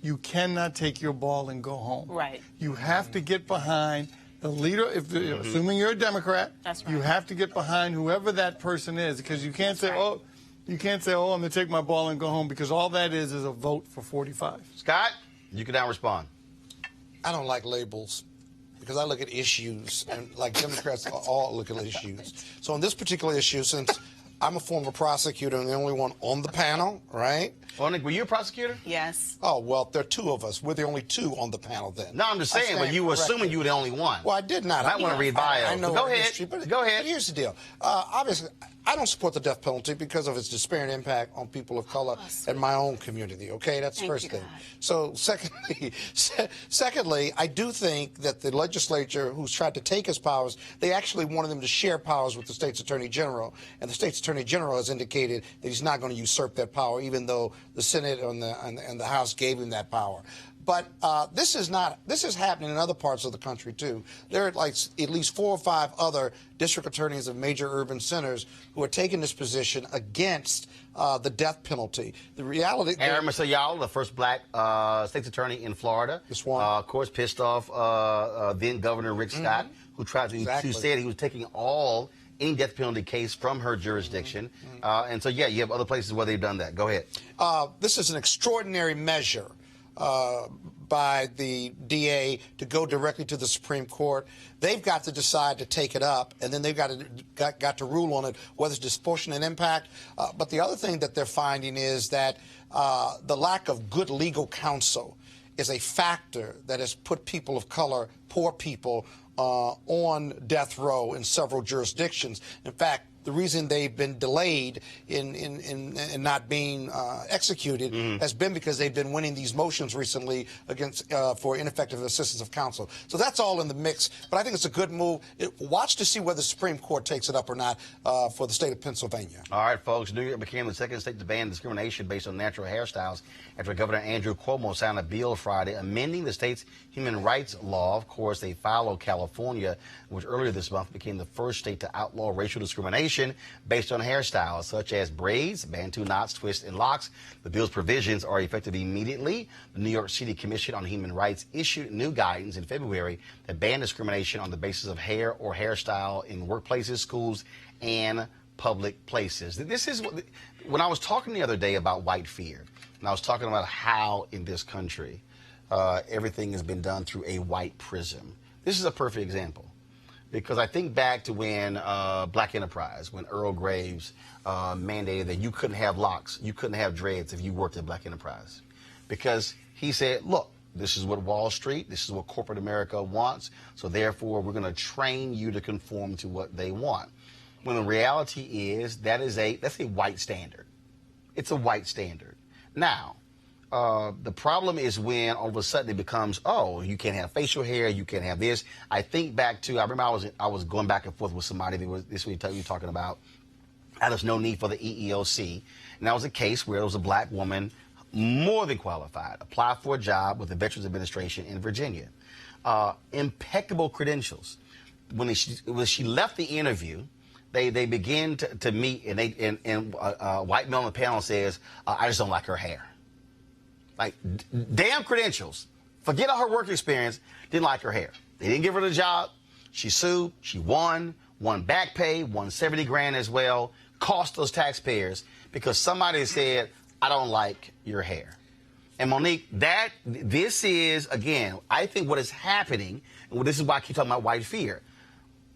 you cannot take your ball and go home. Right. You have to get behind the leader, assuming you're a Democrat. That's right. You have to get behind whoever that person is, because you can't say, I'm going to take my ball and go home, because all that is a vote for 45. Scott, you can now respond. I don't like labels, because I look at issues, and like Democrats all look at issues. So on this particular issue, since I'm a former prosecutor and the only one on the panel, right? Monique, were you a prosecutor? Yes. Oh, well, there are two of us. We're the only two on the panel then. No, I'm just saying, but you were assuming you were the only one. Well, I did not. I want to read bio. I know Go ahead. history, but Go ahead. But here's the deal. Obviously, I don't support the death penalty because of its disparate impact on people of color in my own community. Okay, that's the first thing. So, secondly, I do think that the legislature, who's tried to take his powers, they actually wanted them to share powers with the state's attorney general, and the state's attorney general has indicated that he's not going to usurp that power, even though the Senate and the House gave him that power. But this is happening in other parts of the country, too. There are like at least 4 or 5 other district attorneys of major urban centers who are taking this position against the death penalty. The reality... Aaron Masayala, the first black state's attorney in Florida, of course, pissed off then Governor Rick Scott, who tried to, who said he was taking any death penalty case from her jurisdiction. And so, yeah, you have other places where they've done that. Go ahead. This is an extraordinary measure by the DA to go directly to the Supreme Court. They've got to decide to take it up, and then they've got to rule on it, whether it's disproportionate impact. But the other thing that they're finding is that the lack of good legal counsel is a factor that has put people of color, poor people, on death row in several jurisdictions. In fact, the reason they've been delayed in not being executed has been because they've been winning these motions recently against for ineffective assistance of counsel. So that's all in the mix. But I think it's a good move. Watch to see whether the Supreme Court takes it up or not for the state of Pennsylvania. All right, folks. New York became the second state to ban discrimination based on natural hairstyles after Governor Andrew Cuomo signed a bill Friday amending the state's human rights law. Of course, they followed California, which earlier this month became the first state to outlaw racial discrimination based on hairstyles such as braids, bantu knots, twists, and locks. The bill's provisions are effective immediately. The New York City Commission on Human Rights issued new guidance in February that banned discrimination on the basis of hair or hairstyle in workplaces, schools, and public places. This is what, when I was talking the other day about white fear, and I was talking about how in this country everything has been done through a white prism. This is a perfect example, because I think back to when Black Enterprise, when Earl Graves mandated that you couldn't have locks, you couldn't have dreads if you worked at Black Enterprise, because he said, look, this is what Wall Street, this is what corporate America wants, so therefore we're going to train you to conform to what they want. When the reality is that's a white standard. It's a white standard. Now, the problem is when all of a sudden it becomes, oh, you can't have facial hair, you can't have this. I think back to, I remember I was going back and forth with somebody that was this week you talking about how there's no need for the EEOC. And that was a case where there was a black woman, more than qualified, applied for a job with the Veterans Administration in Virginia. Impeccable credentials. When she left the interview, they begin to meet, and a white male on the panel says, I just don't like her hair. Like, damn credentials. Forget all her work experience, didn't like her hair. They didn't give her the job. She sued, she won back pay, won 70 grand as well, cost those taxpayers because somebody said, I don't like your hair. And Monique, this is, again, I think what is happening, and this is why I keep talking about white fear.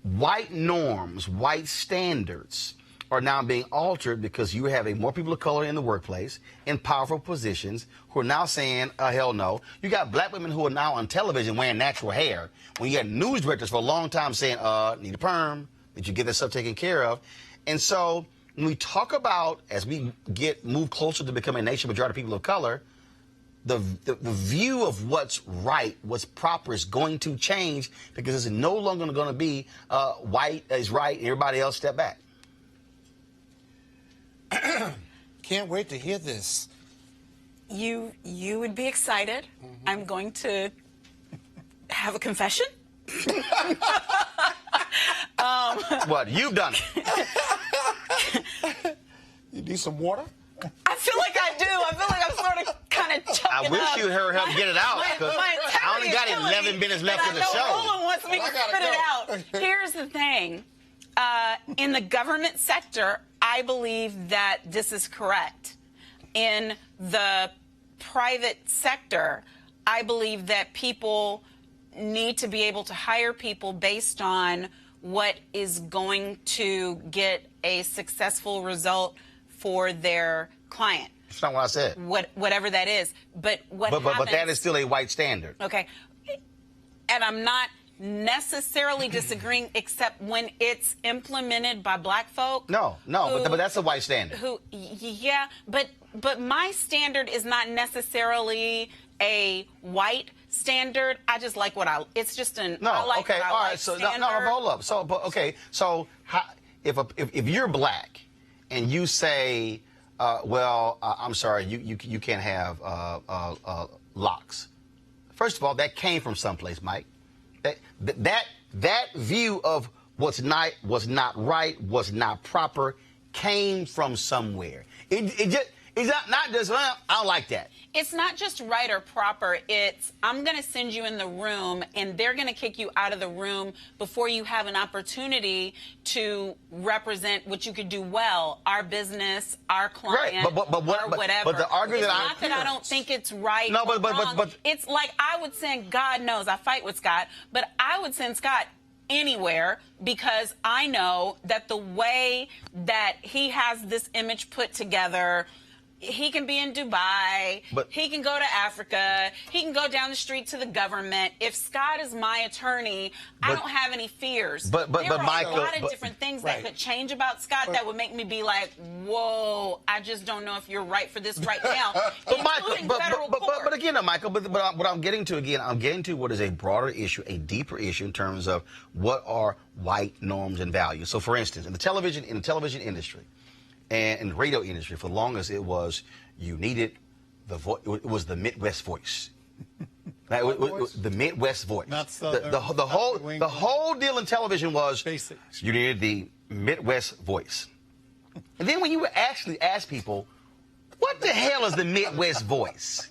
White norms, white standards are now being altered because you have more people of color in the workplace in powerful positions who are now saying, hell no. You got black women who are now on television wearing natural hair when you had news directors for a long time saying, need a perm, did you get this stuff taken care of? And so when we talk about, as we move closer to becoming a nation majority of people of color, the view of what's right, what's proper is going to change because it's no longer going to be white is right and everybody else step back. Can't wait to hear this. You would be excited. I'm going to have a confession. What? You've done it. You need some water? I feel like I do. I feel like I'm sort of kind of choking I wish up. you'd hurry up and get it out, because I only got 11 minutes left in the show. Roland wants me to spit it out. Here's the thing. In the government sector, I believe that this is correct. In the private sector, I believe that people need to be able to hire people based on what is going to get a successful result for their client. That's not what I said. Whatever that is. But happens, but that is still a white standard. Okay. And I'm not necessarily disagreeing, except when it's implemented by black folk. No, but that's a white standard. Yeah, but my standard is not necessarily a white standard. I just like it's just an no. I like Okay, what I all right. like So standard. no, hold up. So if you're black and you say, I'm sorry, you can't have locks. First of all, that came from someplace, Mike. That view of what's not right, what's not proper, came from somewhere. It's not just, I don't like that. It's not just right or proper. It's, I'm going to send you in the room, and they're going to kick you out of the room before you have an opportunity to represent what you could do well, our business, our client, right. but whatever. But the argument it's not that I don't think it's right or wrong. But it's like I would send, God knows, I fight with Scott, but I would send Scott anywhere because I know that the way that he has this image put together, he can be in Dubai. But- he can go to Africa. He can go down the street to the government. If Scott is my attorney, I don't have any fears. But there are Michael, a lot of different things that could change about Scott that would make me be like, whoa, I just don't know if you're right for this right now. But Michael, including federal court. but again, Michael, but what I'm getting to again, I'm getting to what is a broader issue, a deeper issue in terms of what are white norms and values. So, for instance, in the television industry and in the radio industry, for the longest, it was you needed the voice. It was the Midwest voice. The Midwest voice. Not Southern, the whole deal in television was Basic. you needed the Midwest voice. And then when you would actually ask people, what the hell is the Midwest voice?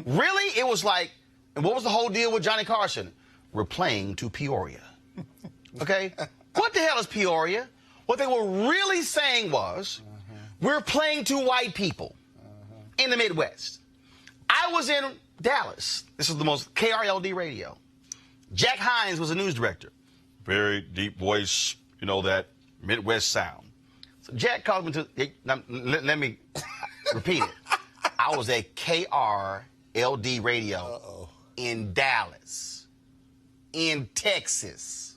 Really? It was like, and what was the whole deal with Johnny Carson? We're playing to Peoria. Okay? What the hell is Peoria? What they were really saying was, we're playing to white people in the Midwest. I was in Dallas. This was the most KRLD radio. Jack Hines was a news director. Very deep voice, you know, that Midwest sound. So Jack called me to, let me repeat it. I was at KRLD radio in Dallas, in Texas.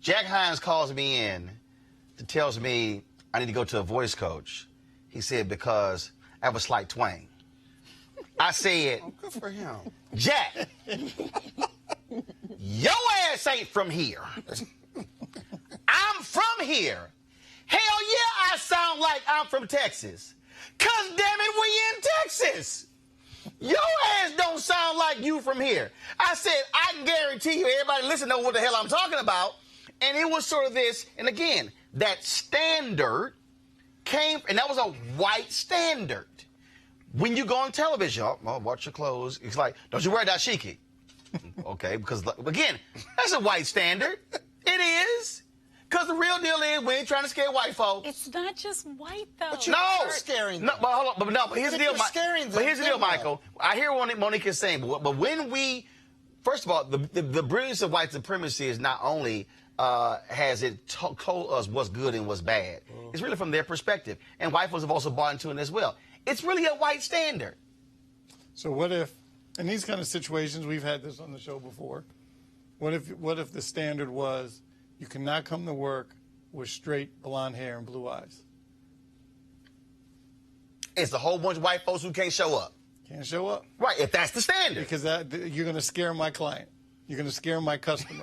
Jack Hines calls me in and tells me I need to go to a voice coach. He said, because I have a slight twang. I said, Good for him. Jack, your ass ain't from here. I'm from here. Hell yeah, I sound like I'm from Texas. 'Cause damn it, we in Texas. Your ass don't sound like you from here. I said, I can guarantee you, everybody listen to what the hell I'm talking about. And it was sort of this, and again, that standard came, and that was a white standard. When you go on television, watch your clothes. It's like, don't you wear dashiki? Okay, because, again, that's a white standard. It is. Because the real deal is we ain't trying to scare white folks. It's not just white, though. But you're scaring them. No, but hold on. But here's the deal, But here's the deal, Michael. I hear what Monique is saying, but when we, first of all, the brilliance of white supremacy is not only has it told us what's good and what's bad. It's really from their perspective. And white folks have also bought into it as well. It's really a white standard. So what if, in these kind of situations, we've had this on the show before, what if the standard was you cannot come to work with straight blonde hair and blue eyes? It's a whole bunch of white folks who can't show up. Can't show up. Right, if that's the standard. Because you're going to scare my client. You're going to scare my customer.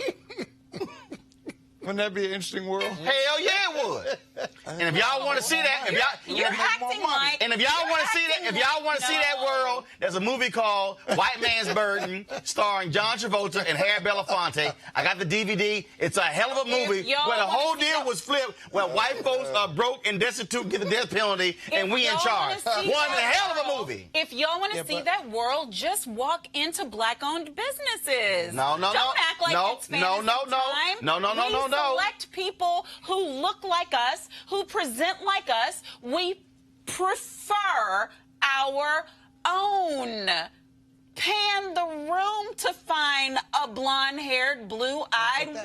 Wouldn't that be an interesting world? Hell yeah, it would. And if y'all want to see that, You're acting like. and if y'all want to see that, see that world, there's a movie called White Man's Burden, starring John Travolta and Harry Belafonte. I got the DVD. It's a hell of a movie where the whole deal was flipped, where white folks are broke and destitute, get the death penalty, and we in charge. One hell of a movie. If y'all want to see that world, just walk into black-owned businesses. No. Don't act like it's fantasy time. No. We select people who look like us, who present like us. We prefer our own. Pan the room to find a blonde-haired, blue-eyed woman.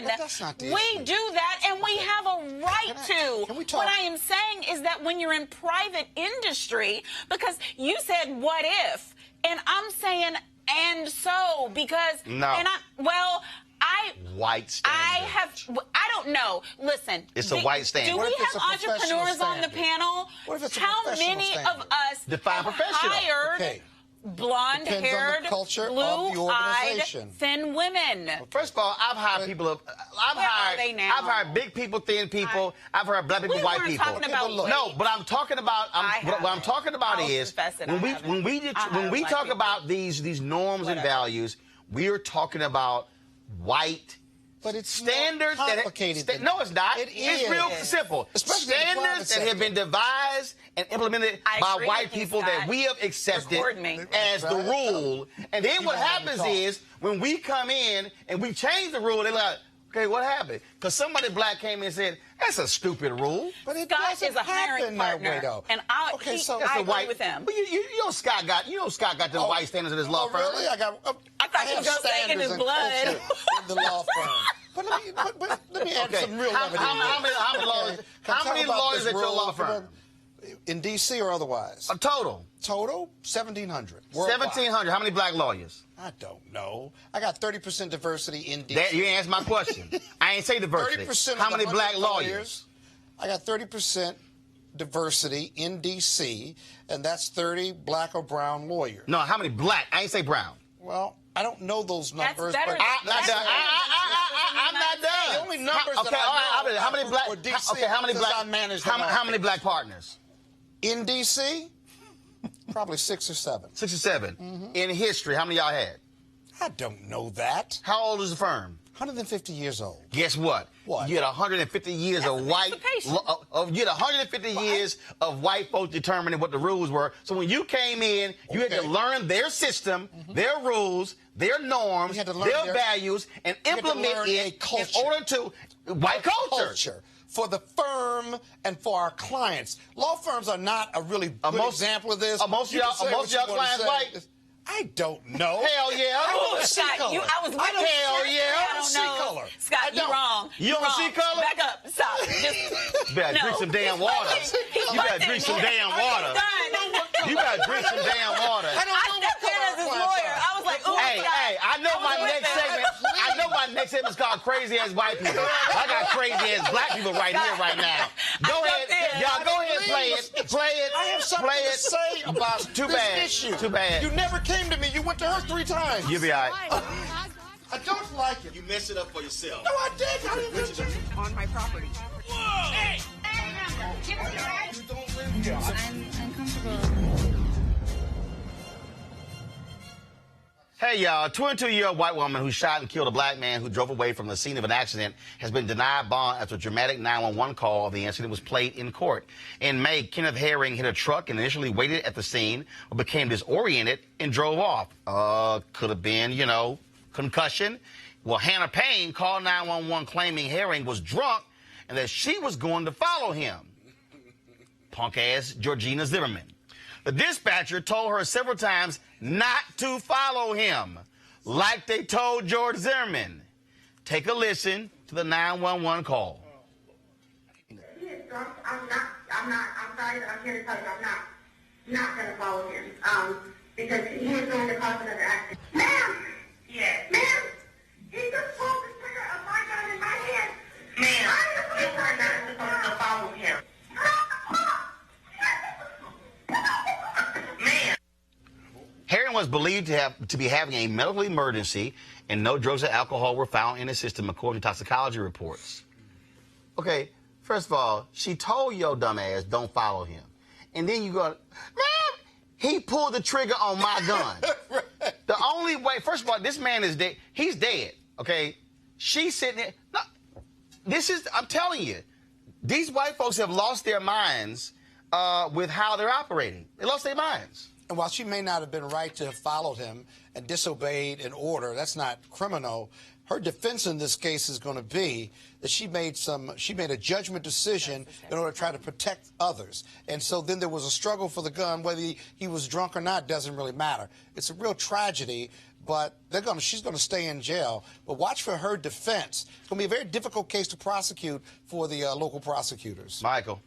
But that's not the we issue. do that, and we have a right to. Can we talk? What I am saying is that when you're in private industry, because you said, what if? And I'm saying, and so, because... No. And White standard. I don't know. Listen. It's a white standard. Do What we if it's have a professional entrepreneurs on the standard? panel? What if it's a How professional many standard? of us Define have professional. hired Okay. blonde-haired, Depends on the culture of the blue-eyed, organization. thin women? First of all, I've hired people. are they now? I've hired big people, thin people. I've hired black people, We white weren't people. talking about look. No, but I'm talking about. What I'm talking about I'll is confess it, I when we haven't. when we I hired when we black talk people. about these norms and Whatever. values, we are talking about white. But it's Standards more that complicated than no, it's not. It It's is. real simple. Especially in the private Standards that have sector. been devised and implemented I by agree white with you, people Scott. that we have accepted Record me. as the rule. And then what happens is when we come in and we change the rule, they're like, okay, what happened? Because somebody black came in and said, that's a stupid rule. But it Scott doesn't is a hiring happen that way, partner, though. and I agree with him. But you know Scott got the white standards in his law firm. Really? I thought you have were gonna say in standards his and blood. culture in the law firm. But let me add Okay. some real How levity. many lawyers at your law firm? In D.C. or otherwise? A total. Total? 1,700. 1,700. How many black lawyers? I don't know. I got 30% diversity in D.C. That, you answered my question. I ain't say diversity. 30% How of the many black 100 lawyers? I got 30% diversity in D.C., and that's 30 black or brown lawyers. No, how many black? I ain't say brown. Well, I don't know those numbers. That's better but I'm not done. I'm not done. The only numbers Okay, all right. How many black? for D.C. Okay, how many since black? I managed How many black partners? in D.C.? Probably 6 or 7. 6 or 7. In history, how many y'all had? I don't know that. How old is the firm? 150 years old. Guess what? What? You had 150 years of white. You had 150 years of white folks determining what the rules were. So when you came in, you had to learn their system, their rules, their norms, had to learn their values, and had to implement learn it a culture. in order to white culture. For the firm and for our clients. Law firms are not a really good example of this. Most of You can say y'all what you wanna clients say. white? I don't know. Hell yeah. I don't see Scott, color. I was with I don't, you. Hell yeah. I don't see color. Scott, I you're don't. wrong. You You're don't see wrong. color? Back up. Stop. Just better drink some damn water. You better drink some damn water. You better drink some damn water. I don't know what stepped in as his color lawyer. I was like, ooh, Hey, Scott. hey, I know my was next with him. segment. I know my next segment is called Crazy Ass White People. I got crazy ass black people right here, right now. Go ahead, y'all. Go ahead, play it. Play it. I have something play to it. say about Too this bad. issue. Too bad. You never came to me. You went to her 3 times. You'll be all right. I don't like it. You messed it up for yourself. No, I didn't. I didn't mention it. On my property. Whoa! Hey! I'm uncomfortable. Hey, y'all. 22-year-old white woman who shot and killed a black man who drove away from the scene of an accident has been denied bond after a dramatic 911 call of the incident was played in court. In May, Kenneth Herring hit a truck and initially waited at the scene, but became disoriented and drove off. Could have been, concussion. Well, Hannah Payne called 911 claiming Herring was drunk and that she was going to follow him. Punk-ass Georgina Zimmerman. The dispatcher told her several times not to follow him, like they told George Zimmerman. Take a listen to the 911 call. He is drunk. I'm sorry that I'm here to tell you I'm not going to follow him. Because he is going to cause another accident. Ma'am! Yes. Ma'am! He just pulled the trigger of my gun in my hand. Ma'am, you are not supposed to follow him. Herring was believed to be having a medical emergency, and no drugs or alcohol were found in his system, according to toxicology reports. Okay, first of all, she told your dumb ass, don't follow him. And then you go, man, he pulled the trigger on my gun. Right. The only way, first of all, this man is dead. He's dead, okay? She's sitting there. No, I'm telling you, these white folks have lost their minds with how they're operating. They lost their minds. And while she may not have been right to have followed him and disobeyed an order, that's not criminal. Her defense in this case is going to be that she made a judgment decision in order to try to protect others. And so then there was a struggle for the gun. Whether he was drunk or not doesn't really matter. It's a real tragedy, but she's going to stay in jail. But watch for her defense. It's going to be a very difficult case to prosecute for the local prosecutors. Michael.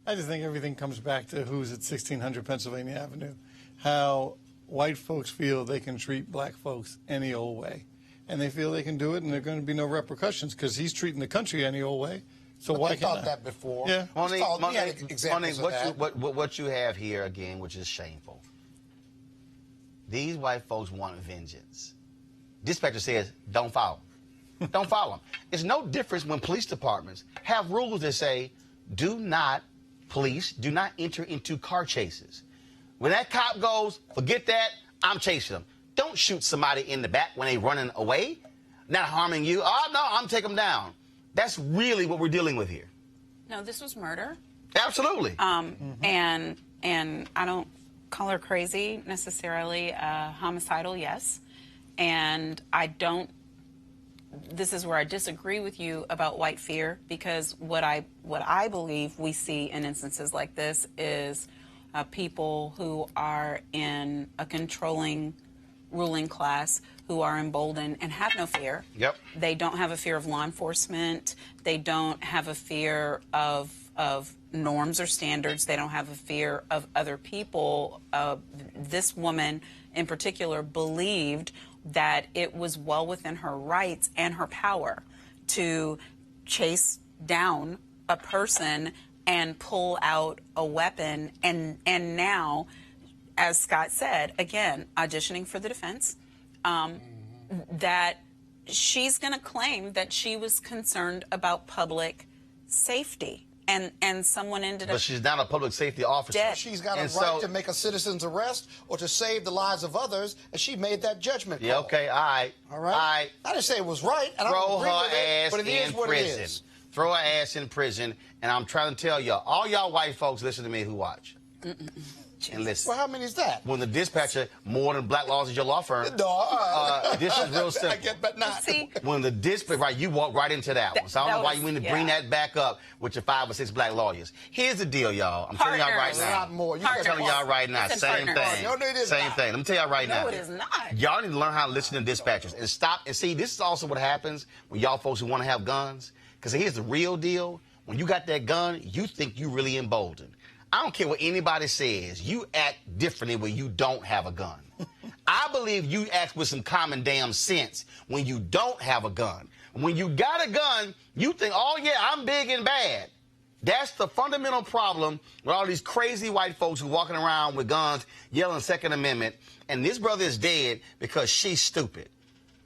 I just think everything comes back to who's at 1600 Pennsylvania Avenue, how white folks feel they can treat black folks any old way. And they feel they can do it, and there are going to be no repercussions because he's treating the country any old way. So But why they can't thought I? that before. Yeah. What you have here, again, which is shameful. These white folks want vengeance. Dispatcher says, don't follow. Don't follow them. It's no difference when police departments have rules that say, police do not enter into car chases. When that cop goes, forget that, I'm chasing them. Don't shoot somebody in the back when they're running away, not harming you. Oh, no, I'm taking them down. That's really what we're dealing with here. No, this was murder. Absolutely. And I don't call her crazy necessarily. Homicidal, yes. And this is where I disagree with you about white fear, because what I believe we see in instances like this is people who are in a controlling ruling class who are emboldened and have no fear. Yep. They don't have a fear of law enforcement. They don't have a fear of of norms or standards. They don't have a fear of other people. This woman in particular believed that it was well within her rights and her power to chase down a person and pull out a weapon. And now, as Scott said, again, auditioning for the defense, that she's going to claim that she was concerned about public safety. And someone ended up. But she's not a public safety officer. Dead. She's got a right to make a citizen's arrest or to save the lives of others, and she made that judgment call. Yeah, okay, all right. All right. I didn't say it was right, and I don't agree with it, but it is what it is. Throw her ass in prison, and I'm trying to tell y'all, all y'all white folks, listen to me who watch. And listen. Well, how many is that? When the dispatcher, more than black laws is your law firm. No, this is real simple. I get, but not. See, when the dispatcher, right, you walk right into that one. So I don't know why you need to bring that back up with your 5 or 6 black lawyers. Here's the deal, y'all. I'm telling y'all right now. Not more. I'm telling y'all right now. Same thing. No, it is Same not. thing. Let me tell y'all right now. No, it is not. Y'all need to learn how to listen to dispatchers and stop. And see, this is also what happens when y'all folks who want to have guns. Because here's the real deal. When you got that gun, you think you really emboldened. I don't care what anybody says. You act differently when you don't have a gun. I believe you act with some common damn sense when you don't have a gun. When you got a gun, you think, oh, yeah, I'm big and bad. That's the fundamental problem with all these crazy white folks who walking around with guns yelling Second Amendment. And this brother is dead because she's stupid.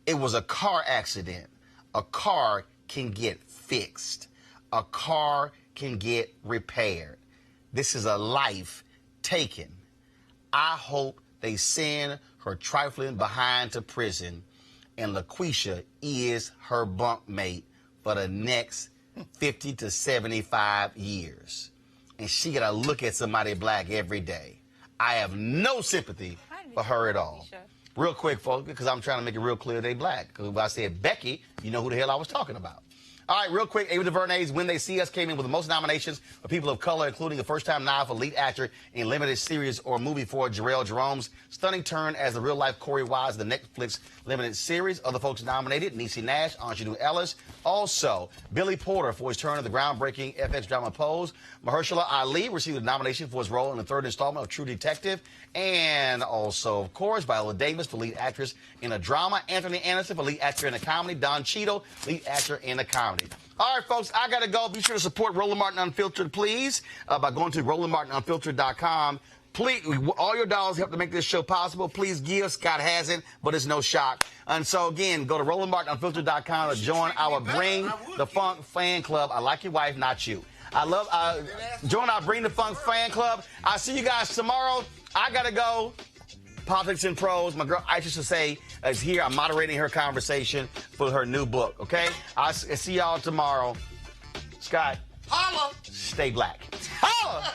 It was a car accident. A car can get fixed. A car can get repaired. This is a life taken. I hope they send her trifling behind to prison, and LaQuisha is her bunkmate for the next 50 to 75 years. And she got to look at somebody black every day. I have no sympathy for her at all. Real quick, folks, because I'm trying to make it real clear they black. Because if I said Becky, you know who the hell I was talking about. All right, real quick, Ava DuVernay's When They See Us came in with the most nominations for people of color, including a first-time nod for lead actor in limited series or movie for Jarrell Jerome's stunning turn as the real-life Corey Wise, the Netflix limited series. Other folks nominated, Niecy Nash, Angelou Ellis. Also, Billy Porter for his turn of the groundbreaking FX drama Pose. Mahershala Ali received a nomination for his role in the third installment of True Detective. And also, of course, Viola Davis for lead actress in a drama. Anthony Anderson for lead actor in a comedy. Don Cheadle, lead actor in a comedy. All right, folks, I got to go. Be sure to support Roland Martin Unfiltered, please, by going to RolandMartinUnfiltered.com. Please, all your dollars help to make this show possible. Please give. Scott hasn't, but it's no shock. And so, again, go to RolandMartinUnfiltered.com to join our Bring the Funk fan club. I like your wife, not you. I love, join our Bring the Funk fan club. I'll see you guys tomorrow. I got to go. Politics and Prose. My girl Aisha Sase is here. I'm moderating her conversation for her new book, okay? I'll see y'all tomorrow. Scott. Holla! Stay black. Holla!